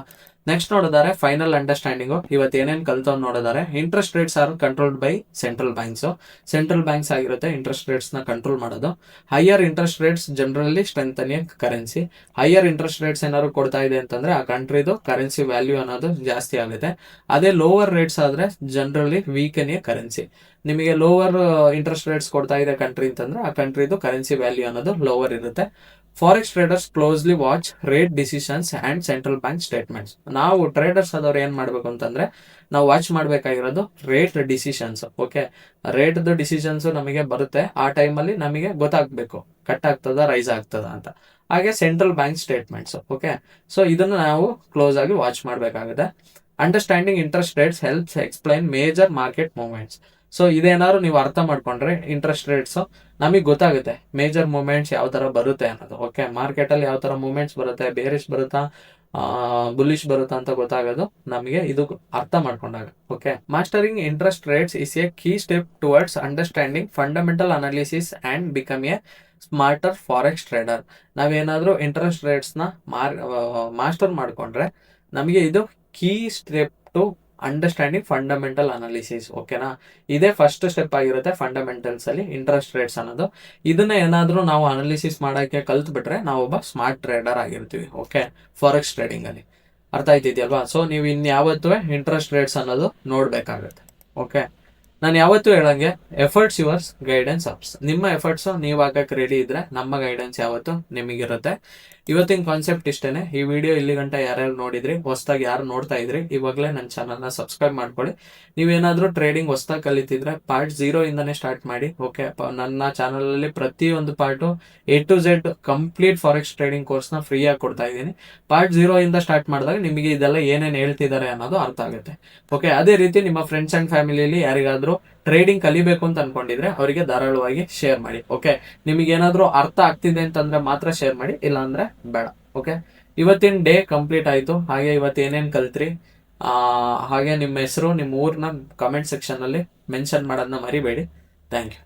ನೆಕ್ಸ್ಟ್ ನೋಡಿದರೆ ಫೈನಲ್ ಅಂಡರ್ಸ್ಟ್ಯಾಂಡಿಂಗು. ಇವತ್ತು ಏನೇನು ಕಲ್ತವ್ ನೋಡಿದರೆ interest rates are controlled by central banks. Central banks ಆಗಿರುತ್ತೆ ಇಂಟ್ರೆಸ್ಟ್ ರೇಟ್ಸ್ ನ ಕಂಟ್ರೋಲ್ ಮಾಡೋದು. Higher interest rates generally strengthen currency. Higher interest rates ಏನಾದ್ರು ಕೊಡ್ತಾ ಇದೆ ಅಂತಂದ್ರೆ ಆ ಕಂಟ್ರಿದು ಕರೆನ್ಸಿ ವ್ಯಾಲ್ಯೂ ಅನ್ನೋದು ಜಾಸ್ತಿ ಆಗುತ್ತೆ. ಅದೇ ಲೋವರ್ ರೇಟ್ಸ್ ಆದ್ರೆ ಜನರಲಿ ವೀಕನ್ ಕರೆನ್ಸಿ. ನಿಮಗೆ ಲೋವರ್ ಇಂಟ್ರೆಸ್ಟ್ ರೇಟ್ಸ್ ಕೊಡ್ತಾ ಇದೆ ಕಂಟ್ರಿ ಅಂತಂದ್ರೆ ಆ ಕಂಟ್ರಿದು ಕರೆನ್ಸಿ ವ್ಯಾಲ್ಯೂ ಅನ್ನೋದು ಲೋವರ್ ಇರುತ್ತೆ. Forex traders closely watch rate decisions and central bank statements. ನಾವು ಟ್ರೇಡರ್ಸ್ ಆದವ್ರು ಏನ್ ಮಾಡ್ಬೇಕು ಅಂತಂದ್ರೆ ನಾವು ವಾಚ್ ಮಾಡ್ಬೇಕಾಗಿರೋದು rate decisions. Okay, rate decisions ನಮಗೆ ಬರುತ್ತೆ, ಆ ಟೈಮಲ್ಲಿ ನಮಗೆ ಗೊತ್ತಾಗ್ಬೇಕು ಕಟ್ ಆಗ್ತದ ರೈಸ್ ಆಗ್ತದ ಅಂತ. ಹಾಗೆ central bank statements. Okay, so ಇದನ್ನ ನಾವು ಕ್ಲೋಸ್ ಆಗಿ ವಾಚ್ ಮಾಡ್ಬೇಕಾಗುತ್ತೆ. Understanding interest rates helps explain major market movements. So ಇದೇನಾದ್ರು ನೀವು ಅರ್ಥ ಮಾಡ್ಕೊಂಡ್ರೆ ಇಂಟ್ರೆಸ್ಟ್ ರೇಟ್ಸ್ ನಮಗೆ ಗೊತ್ತಾಗುತ್ತೆ ಮೇಜರ್ ಮೂವ್ಮೆಂಟ್ಸ್ ಯಾವ ತರ ಬರುತ್ತೆ ಅನ್ನೋದು. ಓಕೆ, ಮಾರ್ಕೆಟ್ ಅಲ್ಲಿ ಯಾವ ತರ ಮೂವ್ಮೆಂಟ್ಸ್ ಬರುತ್ತೆ, ಬೇರಿಶ್ ಬರುತ್ತಾ ಬುಲಿಶ್ ಬರುತ್ತಾ ಅಂತ ಗೊತ್ತಾಗೋದು ನಮಗೆ ಇದು ಅರ್ಥ ಮಾಡ್ಕೊಂಡಾಗ. Okay, mastering interest rates is a key step towards understanding fundamental analysis and become a smarter forex trader. ನಾವೇನಾದ್ರೂ ಇಂಟ್ರೆಸ್ಟ್ ರೇಟ್ಸ್ ನ ಮಾಸ್ಟರ್ ಮಾಡ್ಕೊಂಡ್ರೆ ನಮಗೆ ಇದು key step to understanding fundamental analysis. ಓಕೆನಾ? ಇದೇ ಫಸ್ಟ್ ಸ್ಟೆಪ್ ಆಗಿರುತ್ತೆ ಫಂಡಮೆಂಟಲ್ಸ್ ಅಲ್ಲಿ ಇಂಟ್ರೆಸ್ಟ್ ರೇಟ್ಸ್ ಅನ್ನೋದು. ಇದನ್ನ ಏನಾದ್ರೂ ನಾವು ಅನಾಲಿಸಿಸ್ ಮಾಡಕ್ಕೆ ಕಲ್ತ್ ಬಿಟ್ರೆ ನಾವೊಬ್ಬ ಸ್ಮಾರ್ಟ್ ಟ್ರೇಡರ್ ಆಗಿರ್ತೀವಿ. ಓಕೆ, ಫಾರೆಕ್ಸ್ ಟ್ರೇಡಿಂಗ್ ಅಲ್ಲಿ. ಅರ್ಥ ಆಯ್ತಿದ್ಯಲ್ವಾ? ಸೊ ನೀವು ಇನ್ಯಾವತ್ತೂ ಇಂಟ್ರೆಸ್ಟ್ ರೇಟ್ಸ್ ಅನ್ನೋದು ನೋಡ್ಬೇಕಾಗುತ್ತೆ. ಓಕೆ, ನಾನು ಯಾವತ್ತೂ ಹೇಳಂಗೆ ಎಫರ್ಟ್ಸ್ ಯುವರ್ಸ್ ಗೈಡೆನ್ಸ್ ಅಪ್ಸ್. ನಿಮ್ಮ ಎಫರ್ಟ್ಸ್ ನೀವು ಹಾಕಕ್ಕೆ ರೆಡಿ ಇದ್ರೆ ನಮ್ಮ ಗೈಡೆನ್ಸ್ ಯಾವತ್ತು ನಿಮಗಿರುತ್ತೆ. ಇವತ್ತಿನ ಕಾನ್ಸೆಪ್ಟ್ ಇಷ್ಟೇನೆ. ಈ ವಿಡಿಯೋ ಇಲ್ಲಿ ಗಂಟ ಯಾರ್ಯಾರು ನೋಡಿದ್ರಿ, ಹೊಸದಾಗಿ ಯಾರು ನೋಡ್ತಾ ಇದ್ರಿ, ಇವಾಗಲೇ ನನ್ನ ಚಾನಲ್ನ ಸಬ್ಸ್ಕ್ರೈಬ್ ಮಾಡ್ಕೊಳ್ಳಿ. ನೀವೇನಾದ್ರೂ ಟ್ರೇಡಿಂಗ್ ಹೊಸದಾಗಿ ಕಲಿತಿದ್ರೆ ಪಾರ್ಟ್ 0 ಇಂದಾನೆ ಸ್ಟಾರ್ಟ್ ಮಾಡಿ. ಓಕೆ, ನನ್ನ ಚಾನಲ್ ಅಲ್ಲಿ ಪ್ರತಿಯೊಂದು part A to Z complete forex trading ಕೋರ್ಸ್ನ ಫ್ರೀ ಆಗಿ ಕೊಡ್ತಾ ಇದ್ದೀನಿ. ಪಾರ್ಟ್ 0 ಇಂದ ಸ್ಟಾರ್ಟ್ ಮಾಡಿದಾಗ ನಿಮಗೆ ಇದೆಲ್ಲ ಏನೇನು ಹೇಳ್ತಿದ್ದಾರೆ ಅನ್ನೋದು ಅರ್ಥ ಆಗುತ್ತೆ. ಓಕೆ, ಅದೇ ರೀತಿ ನಿಮ್ಮ ಫ್ರೆಂಡ್ಸ್ ಅಂಡ್ ಫ್ಯಾಮಿಲಿಯಲ್ಲಿ ಯಾರಿಗಾದ್ರೂ ಟ್ರೇಡಿಂಗ್ ಕಲಿಬೇಕು ಅಂತ ಅನ್ಕೊಂಡಿದ್ರೆ ಅವರಿಗೆ ಧಾರಾಳವಾಗಿ ಶೇರ್ ಮಾಡಿ. ಓಕೆ, ನಿಮಗೆ ಏನಾದ್ರೂ ಅರ್ಥ ಆಗ್ತಿದೆ ಅಂತಂದ್ರೆ ಮಾತ್ರ ಶೇರ್ ಮಾಡಿ, ಇಲ್ಲ ಅಂದ್ರೆ ಬೇಡ. ಓಕೆ, ಇವತ್ತಿನ ಡೇ ಕಂಪ್ಲೀಟ್ ಆಯ್ತು. ಹಾಗೆ ಇವತ್ತು ಏನೇನು ಕಲ್ತ್ರಿ, ಹಾಗೆ ನಿಮ್ಮ ಹೆಸರು ನಿಮ್ಮ ಊರ್ನ ಕಮೆಂಟ್ ಸೆಕ್ಷನ್ ಅಲ್ಲಿ ಮೆನ್ಷನ್ ಮಾಡೋದನ್ನ ಮರಿಬೇಡಿ. Thank you.